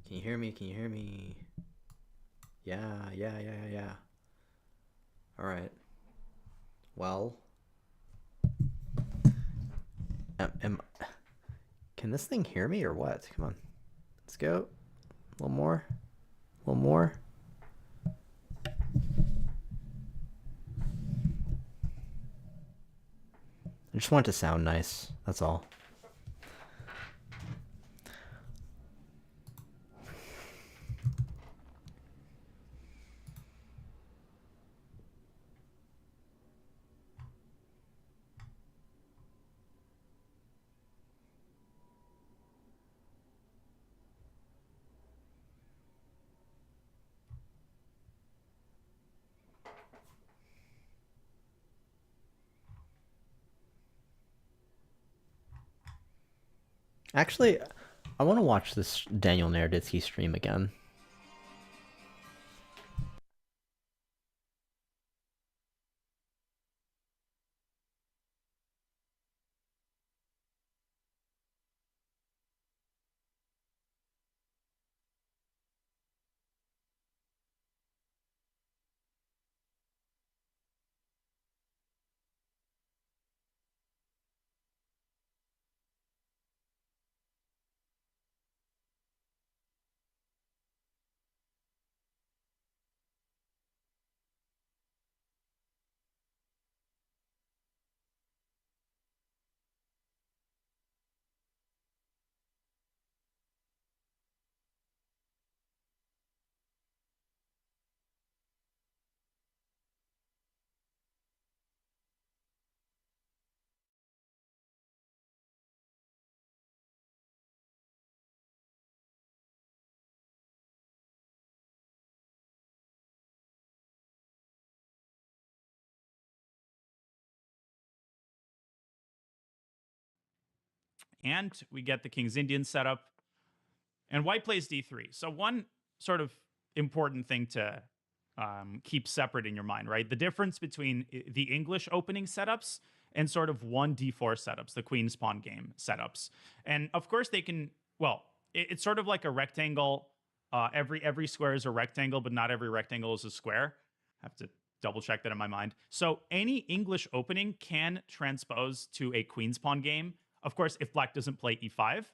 Can you hear me? Yeah. All right. Well, can this thing hear me or what? Come on. Let's go. A little more. I just want it to sound nice. That's all. Actually, I want to watch this Daniel Naroditsky stream again. And we get the King's Indian setup. And white plays d3. So one sort of important thing to keep separate in your mind, right? The difference between the English opening setups and sort of 1d4 setups, the queen's pawn game setups. And of course they can, well, it's sort of like a rectangle. Every square is a rectangle, but not every rectangle is a square. I have to double check that in my mind. So any English opening can transpose to a queen's pawn game. Of course, if black doesn't play e5,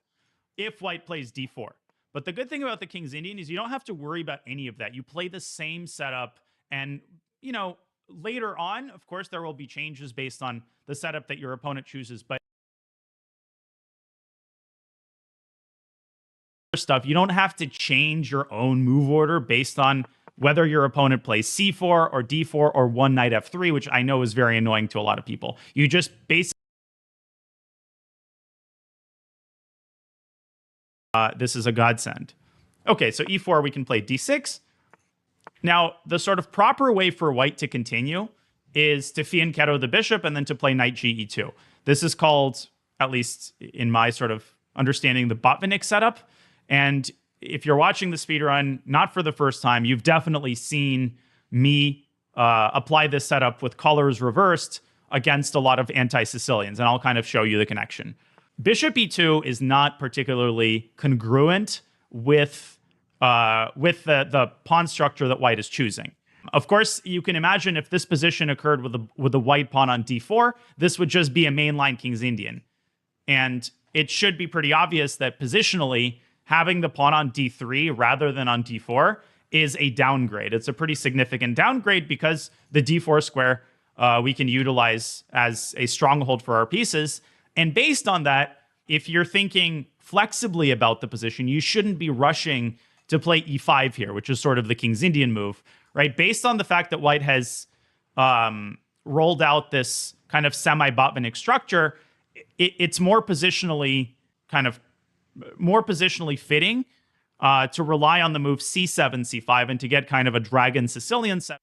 if white plays d4. But the good thing about the King's Indian is you don't have to worry about any of that. You play the same setup, and, you know, later on, of course, there will be changes based on the setup that your opponent chooses. But stuff, you don't have to change your own move order based on whether your opponent plays c4 or d4 or one knight f3, which I know is very annoying to a lot of people. You just basically this is a godsend. Okay, so e4, we can play d6. Now, the sort of proper way for white to continue is to fianchetto the bishop and then to play knight ge2. This is called, at least in my sort of understanding, the Botvinnik setup. And if you're watching the speedrun, not for the first time, you've definitely seen me apply this setup with colors reversed against a lot of anti-Sicilians, and I'll kind of show you the connection. Bishop e2 is not particularly congruent with the pawn structure that white is choosing. Of course, you can imagine if this position occurred with the white pawn on d4, this would just be a mainline King's Indian. And it should be pretty obvious that positionally, having the pawn on d3 rather than on d4 is a downgrade. It's a pretty significant downgrade because the d4 square we can utilize as a stronghold for our pieces. And based on that, if you're thinking flexibly about the position, you shouldn't be rushing to play e5 here, which is sort of the King's Indian move, right? Based on the fact that white has rolled out this kind of semi-Botvinnik structure, it's more positionally fitting to rely on the move c7, c5, and to get kind of a dragon Sicilian set.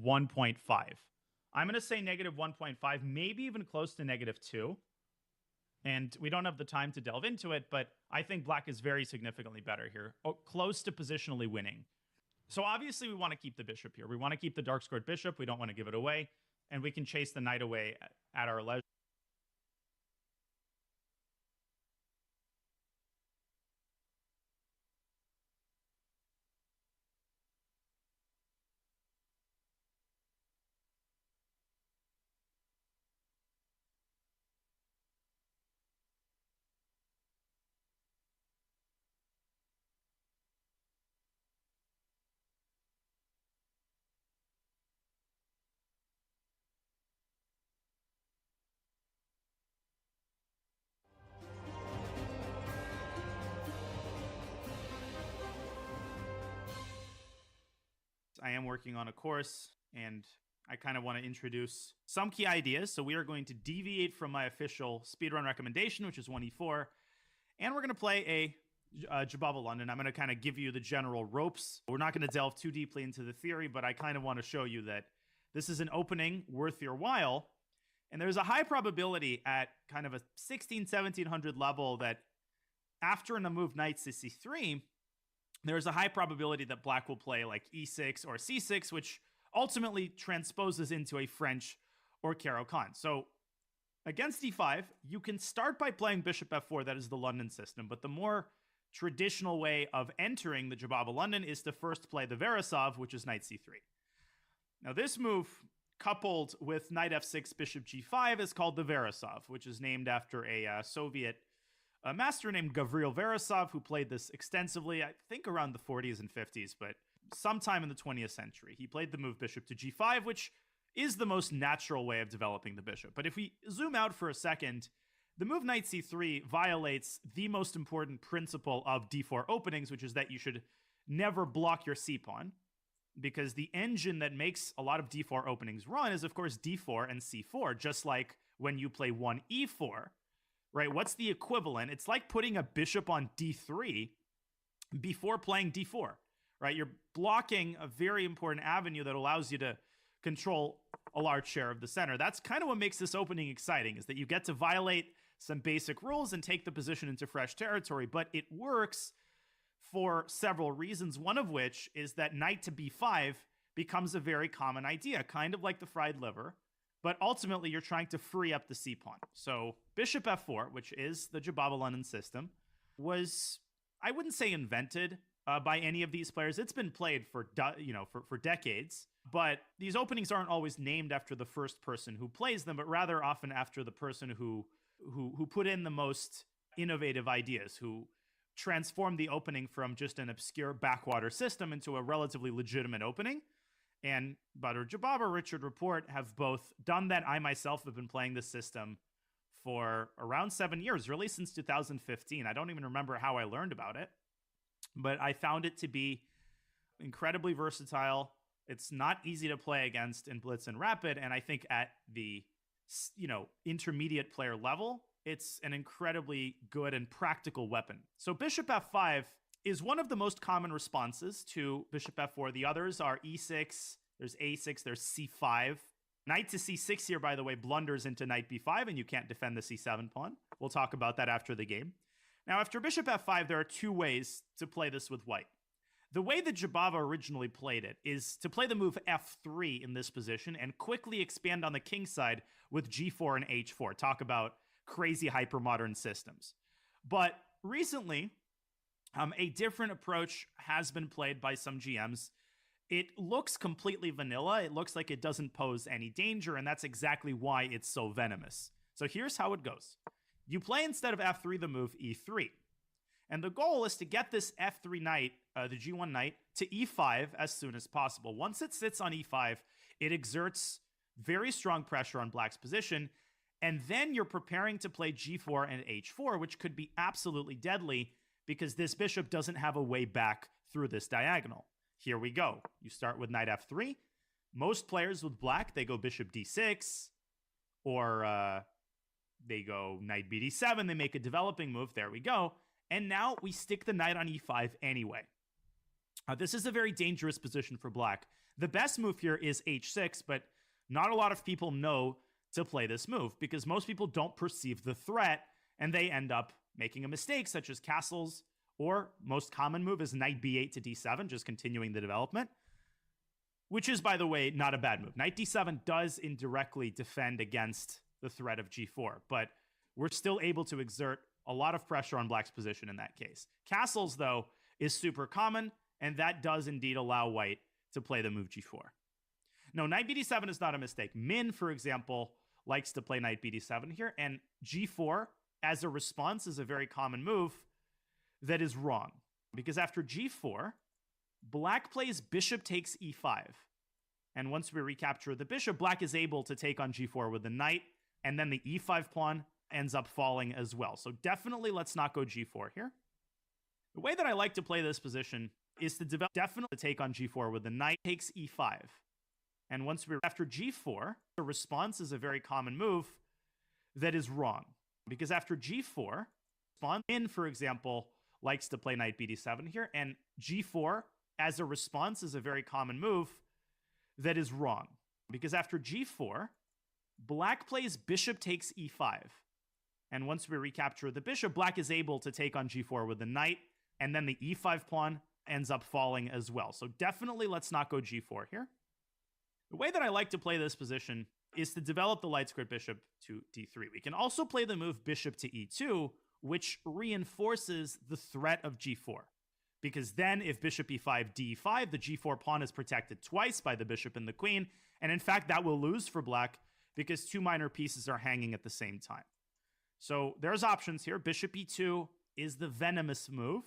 -1.5. I'm going to say -1.5, maybe even close to -2. And we don't have the time to delve into it, but I think black is very significantly better here, close to positionally winning. So obviously we want to keep the bishop here. We want to keep the dark squared bishop. We don't want to give it away. And we can chase the knight away at our leisure. I am working on a course, and I kind of want to introduce some key ideas. So we are going to deviate from my official speedrun recommendation, which is 1e4, and we're going to play a Jababa London. I'm going to kind of give you the general ropes. We're not going to delve too deeply into the theory, but I kind of want to show you that this is an opening worth your while. And there's a high probability at kind of a 1700 level that after the move knight to c3, there's a high probability that black will play like e6 or c6, which ultimately transposes into a French or Caro-Kann. So against e5, you can start by playing bishop f4. That is the London system. But the more traditional way of entering the Jababa London is to first play the Veresov, which is knight c3. Now this move, coupled with knight f6, bishop g5, is called the Veresov, which is named after a Soviet master named Gavril Veresov, who played this extensively, I think around the 40s and 50s, but sometime in the 20th century. He played the move bishop to g5, which is the most natural way of developing the bishop. But if we zoom out for a second, the move knight c3 violates the most important principle of d4 openings, which is that you should never block your c-pawn, because the engine that makes a lot of d4 openings run is, of course, d4 and c4, just like when you play 1e4, right? What's the equivalent? It's like putting a bishop on d3 before playing d4, right? You're blocking a very important avenue that allows you to control a large share of the center. That's kind of what makes this opening exciting, is that you get to violate some basic rules and take the position into fresh territory, but it works for several reasons, one of which is that knight to b5 becomes a very common idea, kind of like the fried liver, but ultimately you're trying to free up the c-pawn. So bishop f4, which is the Jababa London system, was, I wouldn't say invented by any of these players. It's been played for decades, but these openings aren't always named after the first person who plays them, but rather often after the person who put in the most innovative ideas, who transformed the opening from just an obscure backwater system into a relatively legitimate opening. And Badr Jababa, Richard Rapport have both done that. I myself have been playing this system for around 7 years, really since 2015. I don't even remember how I learned about it, but I found it to be incredibly versatile. It's not easy to play against in Blitz and Rapid, and I think at the intermediate player level, it's an incredibly good and practical weapon. So bishop f5 is one of the most common responses to bishop f4. The others are e6, there's a6, there's c5. Knight to c6 here, by the way, blunders into knight b5, and you can't defend the c7 pawn. We'll talk about that after the game. Now, after bishop f5, there are two ways to play this with white. The way that Jabava originally played it is to play the move f3 in this position and quickly expand on the king side with g4 and h4. Talk about crazy hypermodern systems. But recently, a different approach has been played by some GMs. It looks completely vanilla. It looks like it doesn't pose any danger, and that's exactly why it's so venomous. So here's how it goes. You play, instead of f3, the move e3. And the goal is to get this f3 knight, the g1 knight, to e5 as soon as possible. Once it sits on e5, it exerts very strong pressure on black's position, and then you're preparing to play g4 and h4, which could be absolutely deadly because this bishop doesn't have a way back through this diagonal. Here we go. You start with knight f3. Most players with black, they go bishop d6, or they go knight bd7. They make a developing move. There we go. And now we stick the knight on e5 anyway. This is a very dangerous position for black. The best move here is h6, but not a lot of people know to play this move because most people don't perceive the threat, and they end up making a mistake, such as castles, or most common move is knight b8 to d7, just continuing the development, which is, by the way, not a bad move. Knight d7 does indirectly defend against the threat of g4, but we're still able to exert a lot of pressure on black's position in that case. Castles, though, is super common, and that does indeed allow white to play the move g4. No, knight bd7 is not a mistake. Min, for example, likes to play knight bd7 here, and g4 as a response is a very common move that is wrong. Because after g4, black plays bishop takes e5. And once we recapture the bishop, black is able to take on g4 with the knight, and then the e5 pawn ends up falling as well. So definitely let's not go g4 here. The way that I like to play this position is to develop definitely take on g4 with the knight takes e5. And once we're after g4, the response is a very common move that is wrong. Because after g4, in, for example, likes to play knight bd7 here, and g4 as a response is a very common move that is wrong. Because after g4, black plays bishop takes e5. And once we recapture the bishop, black is able to take on g4 with the knight, and then the e5 pawn ends up falling as well. So definitely let's not go g4 here. The way that I like to play this position is to develop the light squared bishop to d3. We can also play the move bishop to e2, which reinforces the threat of g4. Because then if bishop e5, d5, the g4 pawn is protected twice by the bishop and the queen. And in fact, that will lose for black because two minor pieces are hanging at the same time. So there's options here. Bishop e2 is the venomous move.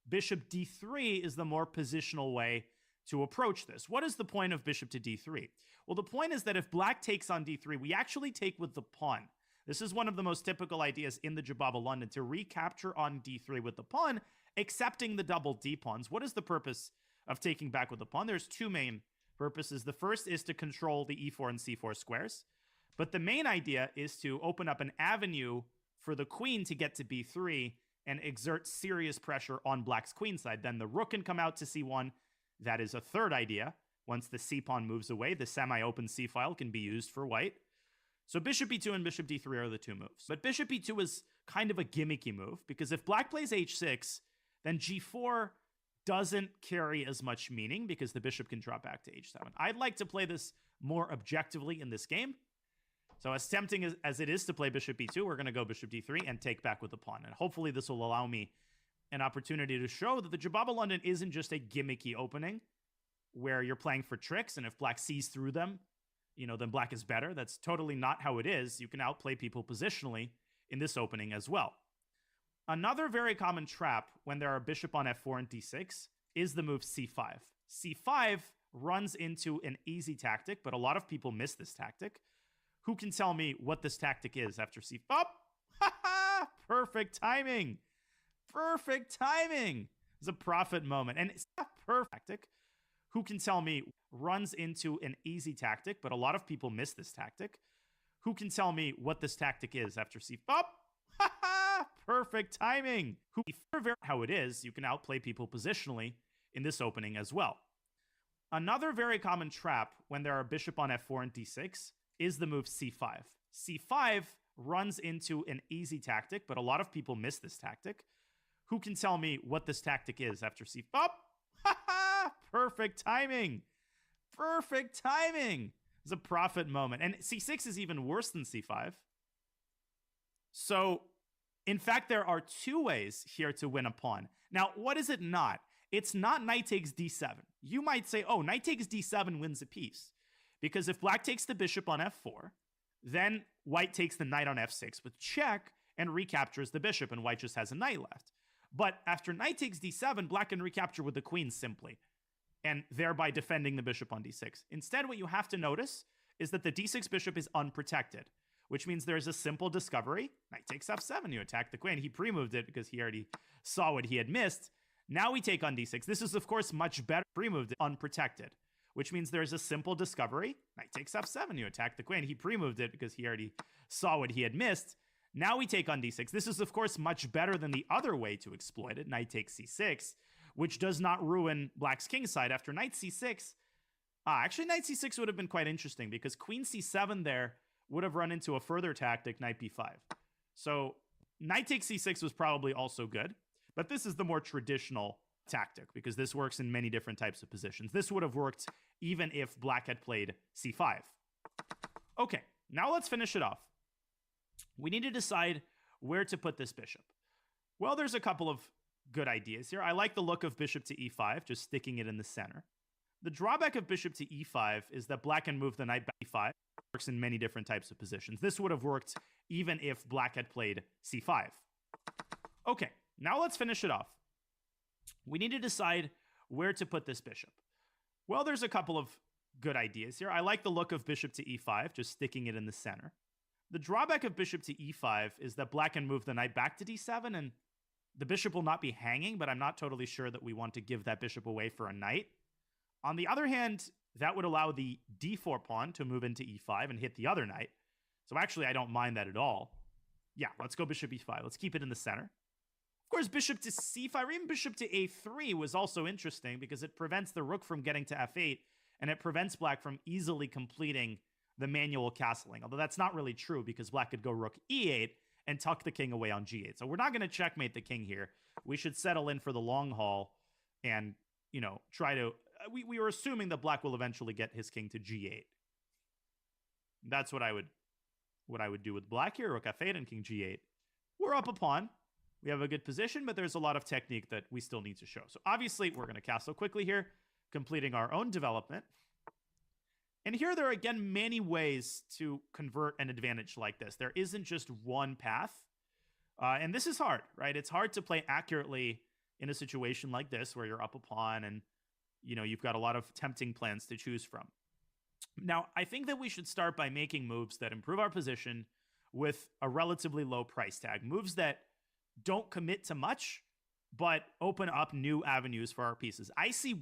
Bishop d3 is the more positional way to approach this. What is the point of bishop to d3? Well, the point is that if black takes on d3, we actually take with the pawn. This is one of the most typical ideas in the Jababa London, to recapture on d3 with the pawn, accepting the double d pawns. What is the purpose of taking back with the pawn? There's two main purposes. The first is to control the e4 and c4 squares. But the main idea is to open up an avenue for the queen to get to b3 and exert serious pressure on black's queen side. Then the rook can come out to c1. That is a third idea. Once the c-pawn moves away, the semi-open c-file can be used for white. So bishop e2 and bishop d3 are the two moves. But bishop e2 is kind of a gimmicky move, because if black plays h6, then g4 doesn't carry as much meaning because the bishop can drop back to h7. I'd like to play this more objectively in this game. So as tempting as it is to play bishop e2, we're going to go bishop d3 and take back with the pawn. And hopefully this will allow me an opportunity to show that the Jababa London isn't just a gimmicky opening where you're playing for tricks, and if black sees through them, then black is better. That's totally not how it is. You can outplay people positionally in this opening as well. Another very common trap when there are bishop on f4 and d6 is the move c5. c5 runs into an easy tactic, but a lot of people miss this tactic. Who can tell me what this tactic is after c5? Oh, perfect timing. Perfect timing. It's a profit moment. And it's a perfect tactic. Who can tell me runs into an easy tactic, but a lot of people miss this tactic. Who can tell me what this tactic is after c5? Oh, perfect timing. How it is, you can outplay people positionally in this opening as well. Another very common trap when there are bishop on f4 and d6 is the move c5. c5 runs into an easy tactic, but a lot of people miss this tactic. Who can tell me what this tactic is after c5? Oh, perfect timing. Perfect timing. It's a profit moment. And c6 is even worse than c5. So, in fact, there are two ways here to win a pawn. Now, what is it not? It's not knight takes d7. You might say, oh, knight takes d7 wins a piece. Because if black takes the bishop on f4, then white takes the knight on f6 with check and recaptures the bishop, and white just has a knight left. But after knight takes d7, black can recapture with the queen simply, and thereby defending the bishop on d6. Instead, what you have to notice is that the d6 bishop is unprotected, which means there's a simple discovery. Knight takes f7, you attack the queen. He pre-moved it because he already saw what he had missed. Now we take on d6. This is, of course, much better. Pre-moved it, unprotected, which means there's a simple discovery. Knight takes f7, you attack the queen. He pre-moved it because he already saw what he had missed. Now we take on d6. This is, of course, much better than the other way to exploit it, knight takes c6, which does not ruin black's king side. After knight c6, actually knight c6 would have been quite interesting because queen c7 there would have run into a further tactic, knight b5. So knight takes c6 was probably also good, but this is the more traditional tactic because this works in many different types of positions. This would have worked even if black had played c5. Okay, now let's finish it off. We need to decide where to put this bishop. Well, there's a couple of good ideas here. I like the look of bishop to e5, just sticking it in the center. The drawback of bishop to e5 is that black can move the knight back to e5. Works in many different types of positions. This would have worked even if black had played c5. Okay, now let's finish it off. We need to decide where to put this bishop. Well, there's a couple of good ideas here. I like the look of bishop to e5, just sticking it in the center. The drawback of bishop to e5 is that black can move the knight back to d7, and The bishop will not be hanging, but I'm not totally sure that we want to give that bishop away for a knight. On the other hand, that would allow the d4 pawn to move into e5 and hit the other knight. So actually, I don't mind that at all. Yeah, let's go bishop e5. Let's keep it in the center. Of course, bishop to c5 or even bishop to a3 was also interesting because it prevents the rook from getting to f8, and it prevents black from easily completing the manual castling. Although that's not really true because black could go rook e8 and tuck the king away on g8. So we're not going to checkmate the king here. We should settle in for the long haul and, try to... We were assuming that black will eventually get his king to g8. That's what I would do with black here, rook f8 and king g8. We're up a pawn. We have a good position, but there's a lot of technique that we still need to show. So obviously, we're going to castle quickly here, completing our own development. And here there are, again, many ways to convert an advantage like this. There isn't just one path. And this is hard, right? It's hard to play accurately in a situation like this where you're up a pawn and, you've got a lot of tempting plans to choose from. Now, I think that we should start by making moves that improve our position with a relatively low price tag. Moves that don't commit to much, but open up new avenues for our pieces. I see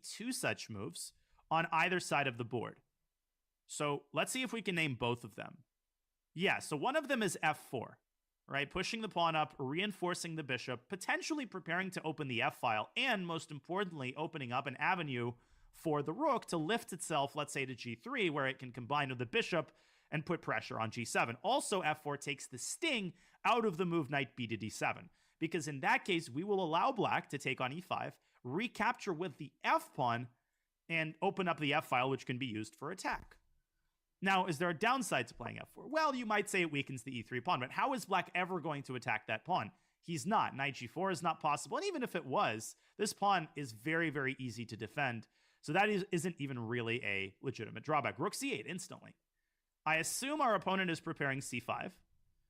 two such moves on either side of the board. So let's see if we can name both of them. Yeah, so one of them is f4, right? Pushing the pawn up, reinforcing the bishop, potentially preparing to open the f-file, and most importantly, opening up an avenue for the rook to lift itself, let's say to g3, where it can combine with the bishop and put pressure on g7. Also, f4 takes the sting out of the move knight b to d7, because in that case, we will allow black to take on e5, recapture with the f-pawn, and open up the f-file, which can be used for attack. Now, is there a downside to playing f4? Well, you might say it weakens the e3 pawn, but how is black ever going to attack that pawn? He's not. Knight g4 is not possible, and even if it was, this pawn is very, very easy to defend, so that isn't even really a legitimate drawback. Rook c8 instantly. I assume our opponent is preparing c5,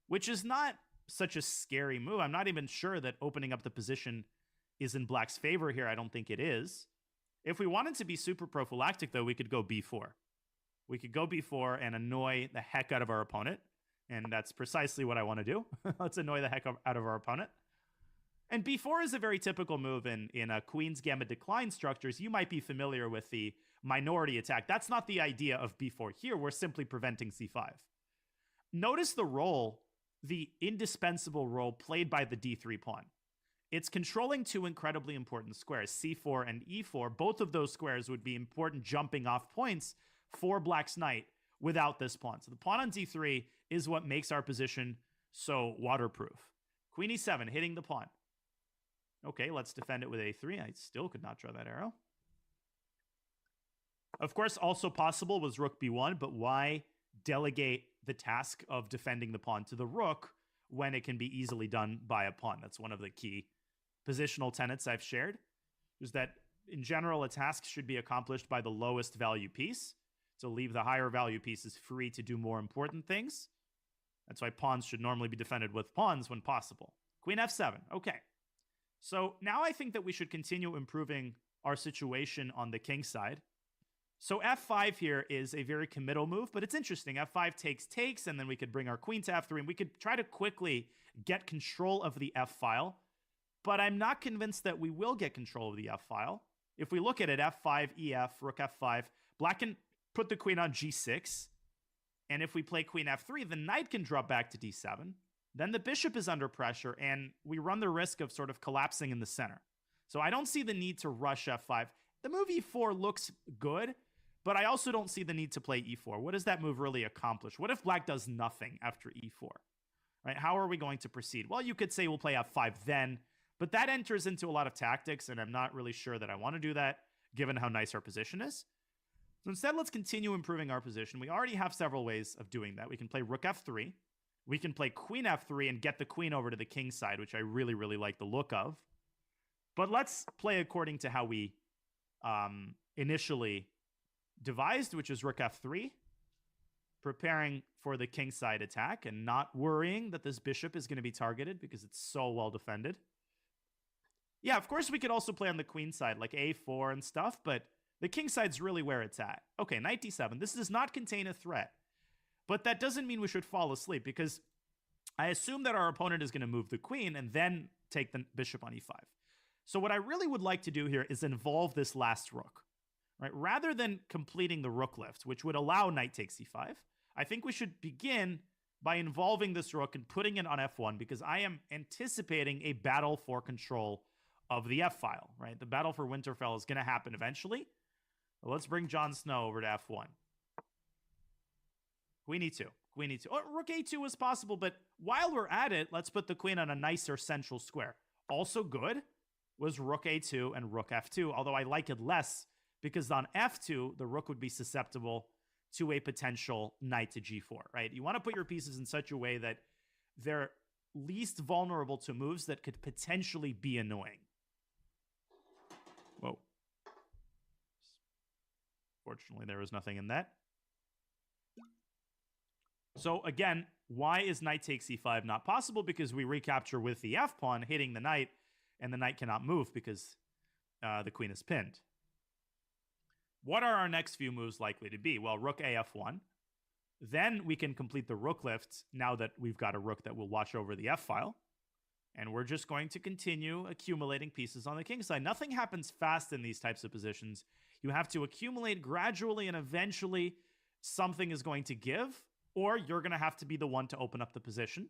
which is not such a scary move. I'm not even sure that opening up the position is in black's favor here. I don't think it is. If we wanted to be super prophylactic, though, we could go b4. We could go b4 and annoy the heck out of our opponent. And that's precisely what I want to do. Let's annoy the heck out of our opponent. And b4 is a very typical move in Queen's Gambit decline structures. You might be familiar with the minority attack. That's not the idea of b4 here. We're simply preventing c5. Notice the indispensable role played by the d3 pawn. It's controlling two incredibly important squares, c4 and e4. Both of those squares would be important jumping off points for black's knight without this pawn. So the pawn on d3 is what makes our position so waterproof. Queen e7, hitting the pawn. Okay, let's defend it with a3. I still could not draw that arrow. Of course, also possible was rook b1, but why delegate the task of defending the pawn to the rook when it can be easily done by a pawn? That's one of the key positional tenets I've shared, is that in general, a task should be accomplished by the lowest value piece, to leave the higher value pieces free to do more important things. That's why pawns should normally be defended with pawns when possible. Queen f7. Okay. So now I think that we should continue improving our situation on the king side. So f5 here is a very committal move, but it's interesting. f5 takes, and then we could bring our queen to f3, and we could try to quickly get control of the f-file, but I'm not convinced that we will get control of the f-file. If we look at it, f5, ef, rook f5, black can put the queen on g6, and if we play queen f3, the knight can drop back to d7. Then the bishop is under pressure, and we run the risk of sort of collapsing in the center. So I don't see the need to rush f5. The move e4 looks good, but I also don't see the need to play e4. What does that move really accomplish? What if black does nothing after e4? Right? How are we going to proceed? Well, you could say we'll play f5 then, but that enters into a lot of tactics, and I'm not really sure that I want to do that, given how nice our position is. So instead, let's continue improving our position. We already have several ways of doing that. We can play rook f3. We can play queen f3 and get the queen over to the king side, which I really, really like the look of. But let's play according to how we initially devised, which is rook f3, preparing for the king side attack and not worrying that this bishop is going to be targeted because it's so well defended. Yeah, of course we could also play on the queen side, like a4 and stuff, but the king side's really where it's at. Okay, knight d7. This does not contain a threat, but that doesn't mean we should fall asleep, because I assume that our opponent is going to move the queen and then take the bishop on e5. So what I really would like to do here is involve this last rook, right? Rather than completing the rook lift, which would allow knight takes e5, I think we should begin by involving this rook and putting it on f1 because I am anticipating a battle for control of the f-file, right? The battle for Winterfell is going to happen eventually. Well, let's bring Jon Snow over to f1. Queen e2. Queen e2. Oh, rook a2 is possible, but while we're at it, let's put the queen on a nicer central square. Also good was rook a2 and rook f2, although I like it less because on f2, the rook would be susceptible to a potential knight to g4, right? You want to put your pieces in such a way that they're least vulnerable to moves that could potentially be annoying. Whoa. Fortunately, there was nothing in that. So again, why is knight takes e5 not possible? Because we recapture with the f-pawn hitting the knight, and the knight cannot move because the queen is pinned. What are our next few moves likely to be? Well, rook af1. Then we can complete the rook lift now that we've got a rook that will watch over the f-file. And we're just going to continue accumulating pieces on the king side. Nothing happens fast in these types of positions. You have to accumulate gradually, and eventually something is going to give, or you're going to have to be the one to open up the position.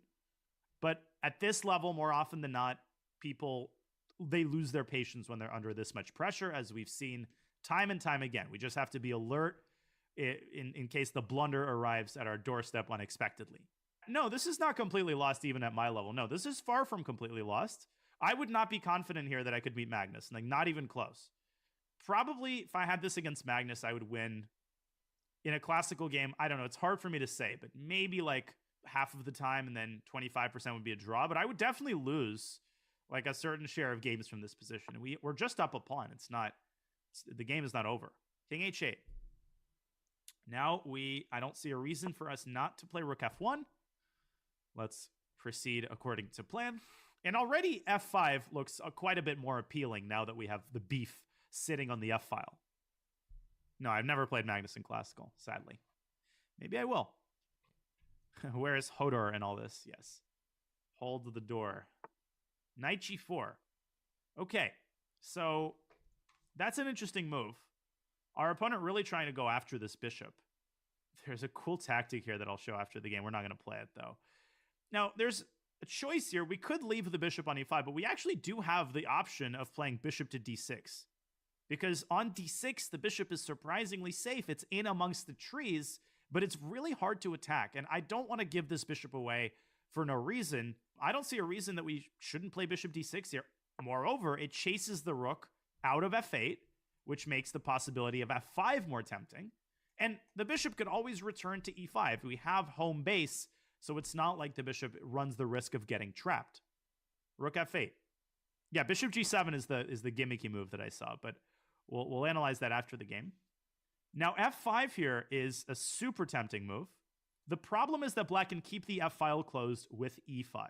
But at this level, more often than not, people, they lose their patience when they're under this much pressure, as we've seen time and time again. We just have to be alert in case the blunder arrives at our doorstep unexpectedly. No, this is not completely lost even at my level. No, this is far from completely lost. I would not be confident here that I could beat Magnus. Like, not even close. Probably, if I had this against Magnus, I would win. In a classical game, I don't know. It's hard for me to say, but maybe like half of the time and then 25% would be a draw. But I would definitely lose like a certain share of games from this position. We're just up a pawn. The game is not over. King h8. Now I don't see a reason for us not to play rook f1. Let's proceed according to plan. And already f5 looks quite a bit more appealing now that we have the beef sitting on the f-file. No, I've never played Magnus in Classical, sadly. Maybe I will. Where is Hodor in all this? Yes. Hold the door. Knight g4. Okay, so that's an interesting move. Our opponent really trying to go after this bishop. There's a cool tactic here that I'll show after the game. We're not going to play it, though. Now, there's a choice here. We could leave the bishop on e5, but we actually do have the option of playing bishop to d6. Because on d6, the bishop is surprisingly safe. It's in amongst the trees, but it's really hard to attack. And I don't want to give this bishop away for no reason. I don't see a reason that we shouldn't play bishop d6 here. Moreover, it chases the rook out of f8, which makes the possibility of f5 more tempting. And the bishop could always return to e5. We have home base, so it's not like the bishop runs the risk of getting trapped. Rook f8. Yeah, bishop g7 is the gimmicky move that I saw, but we'll analyze that after the game. Now, f5 here is a super tempting move. The problem is that black can keep the f-file closed with e5.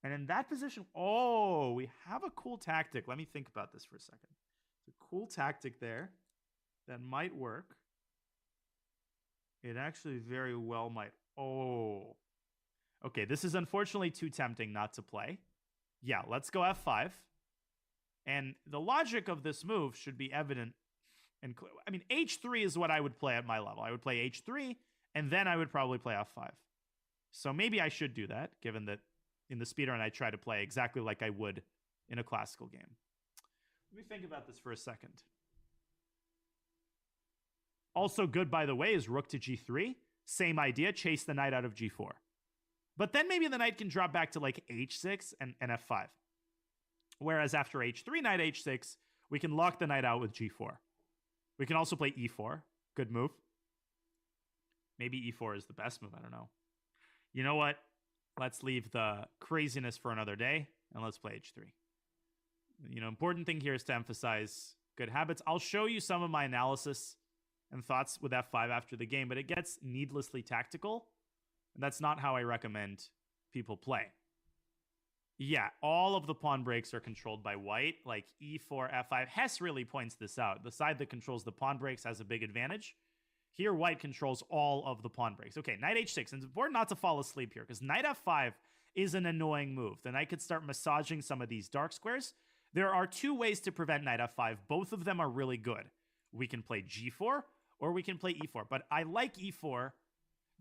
And in that position, we have a cool tactic. Let me think about this for a second. It's a cool tactic there that might work. It actually very well might. Okay, this is unfortunately too tempting not to play. Yeah, let's go f5. And the logic of this move should be evident and clear. I mean, h3 is what I would play at my level. I would play h3, and then I would probably play f5. So maybe I should do that, given that in the speedrun I try to play exactly like I would in a classical game. Let me think about this for a second. Also good, by the way, is rook to g3. Same idea, chase the knight out of g4. But then maybe the knight can drop back to like h6 and f5. Whereas after h3, knight h6, we can lock the knight out with g4. We can also play e4. Good move. Maybe e4 is the best move. I don't know. You know what? Let's leave the craziness for another day, and let's play h3. You know, important thing here is to emphasize good habits. I'll show you some of my analysis and thoughts with f5 after the game, but it gets needlessly tactical, and that's not how I recommend people play. Yeah, all of the pawn breaks are controlled by white, like e4, f5. Hess really points this out. The side that controls the pawn breaks has a big advantage. Here, white controls all of the pawn breaks. Okay, knight h6. And it's important not to fall asleep here because knight f5 is an annoying move. The knight could start massaging some of these dark squares. There are two ways to prevent knight f5. Both of them are really good. We can play g4 or we can play e4. But I like e4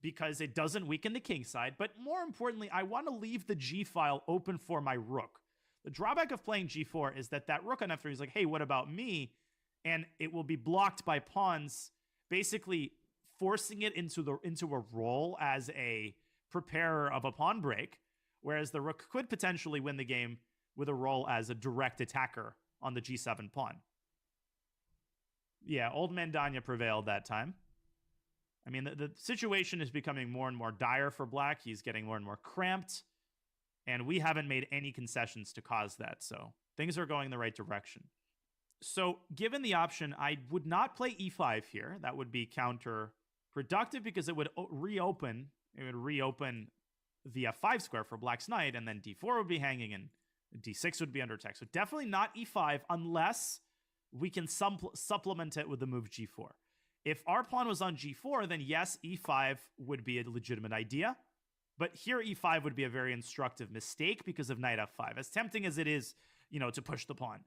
because it doesn't weaken the king side. But more importantly, I want to leave the g file open for my rook. The drawback of playing g4 is that rook on f3 is like, hey, what about me? And it will be blocked by pawns, basically forcing it into a role as a preparer of a pawn break, whereas the rook could potentially win the game with a role as a direct attacker on the g7 pawn. Yeah, old Mandanya prevailed that time. I mean, the situation is becoming more and more dire for black. He's getting more and more cramped, and we haven't made any concessions to cause that, so things are going the right direction. So given the option, I would not play e5 here. That would be counterproductive because it would reopen the f5 square for black's knight, and then d4 would be hanging, and d6 would be under attack. So definitely not e5 unless we can supplement it with the move g4. If our pawn was on g4, then yes, e5 would be a legitimate idea. But here e5 would be a very instructive mistake because of knight f5, as tempting as it is, to push the pawn.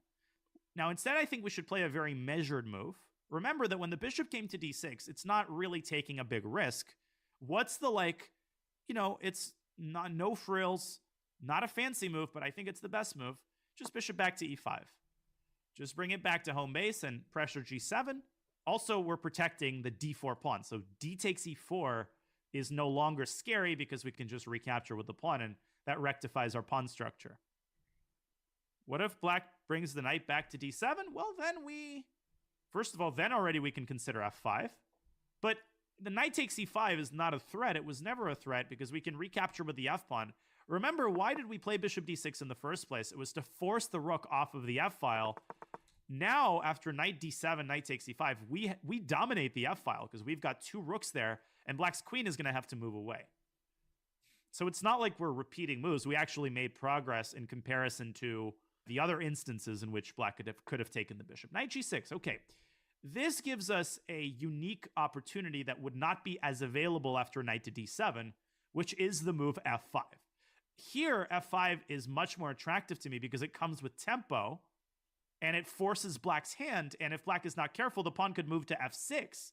Now, instead, I think we should play a very measured move. Remember that when the bishop came to d6, it's not really taking a big risk. What's the, it's not no frills, not a fancy move, but I think it's the best move. Just bishop back to e5. Just bring it back to home base and pressure g7. Also, we're protecting the d4 pawn. So d takes e4 is no longer scary because we can just recapture with the pawn, and that rectifies our pawn structure. What if black brings the knight back to d7? Well, then first of all, we can consider f5. But the knight takes e5 is not a threat. It was never a threat because we can recapture with the f-pawn. Remember, why did we play bishop d6 in the first place? It was to force the rook off of the f-file. Now, after knight d7, knight takes e5, we dominate the f-file because we've got two rooks there, and black's queen is going to have to move away. So it's not like we're repeating moves. We actually made progress in comparison to the other instances in which black could have taken the bishop. Knight g6, okay. This gives us a unique opportunity that would not be as available after knight to d7, which is the move f5. Here, f5 is much more attractive to me because it comes with tempo, and it forces black's hand, and if black is not careful, the pawn could move to f6.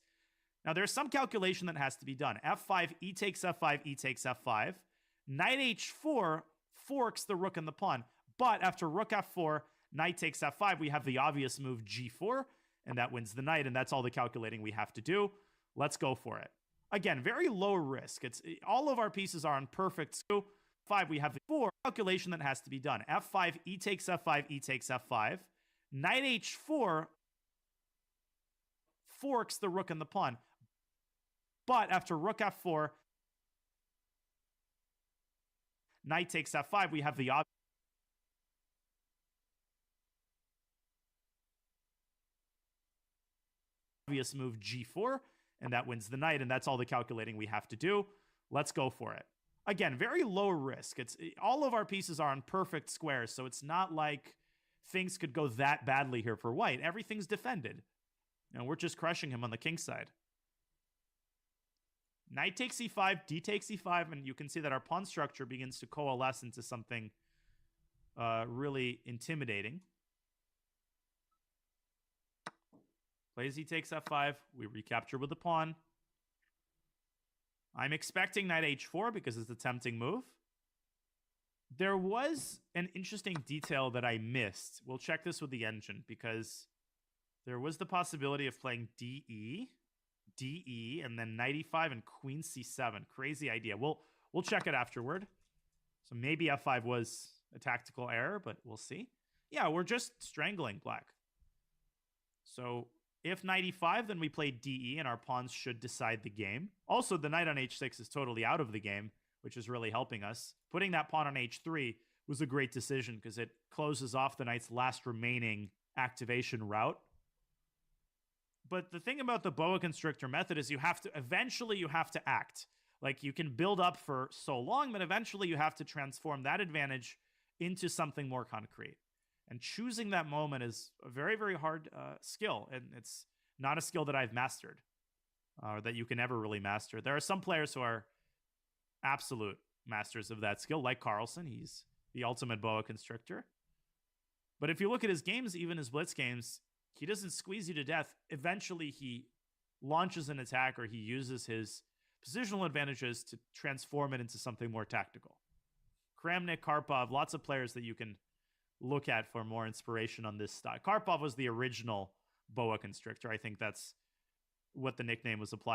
Now, there's some calculation that has to be done. f5, e takes f5, e takes f5. Knight h4 forks the rook and the pawn. But after rook f4, knight takes f5, we have the obvious move g4, and that wins the knight, and that's all the calculating we have to do. Let's go for it. Again, very low risk. All of our pieces are on perfect skew. 5, we have the 4 calculation that has to be done. f5, e takes f5, e takes f5. Knight h4 forks the rook and the pawn. But after rook f4, knight takes f5, we have the obvious move g4, and that wins the knight, and that's all the calculating we have to do. Let's go for it. Again, very low risk. All of our pieces are on perfect squares, so it's not like things could go that badly here for white. Everything's defended. And we're just crushing him on the king side. Knight takes e5, d takes e5, and you can see that our pawn structure begins to coalesce into something really intimidating. Plays e takes f5, we recapture with the pawn. I'm expecting knight h4 because it's a tempting move. There was an interesting detail that I missed. We'll check this with the engine because there was the possibility of playing DE, and then knight e5 and queen c7. Crazy idea. We'll check it afterward. So maybe f5 was a tactical error, but we'll see. Yeah, we're just strangling black. So if knight e5, then we play DE, and our pawns should decide the game. Also, the knight on h6 is totally out of the game, which is really helping us. Putting that pawn on h3 was a great decision because it closes off the knight's last remaining activation route. But the thing about the boa constrictor method is eventually you have to act. Like, you can build up for so long, but eventually you have to transform that advantage into something more concrete. And choosing that moment is a very, very hard skill, and it's not a skill that I've mastered. that you can never really master. There are some players who are absolute masters of that skill, like Carlsen. He's the ultimate boa constrictor. But if you look at his games, even his blitz games, he doesn't squeeze you to death. Eventually, he launches an attack or he uses his positional advantages to transform it into something more tactical. Kramnik, Karpov, lots of players that you can look at for more inspiration on this style. Karpov was the original boa constrictor. I think that's what the nickname was applied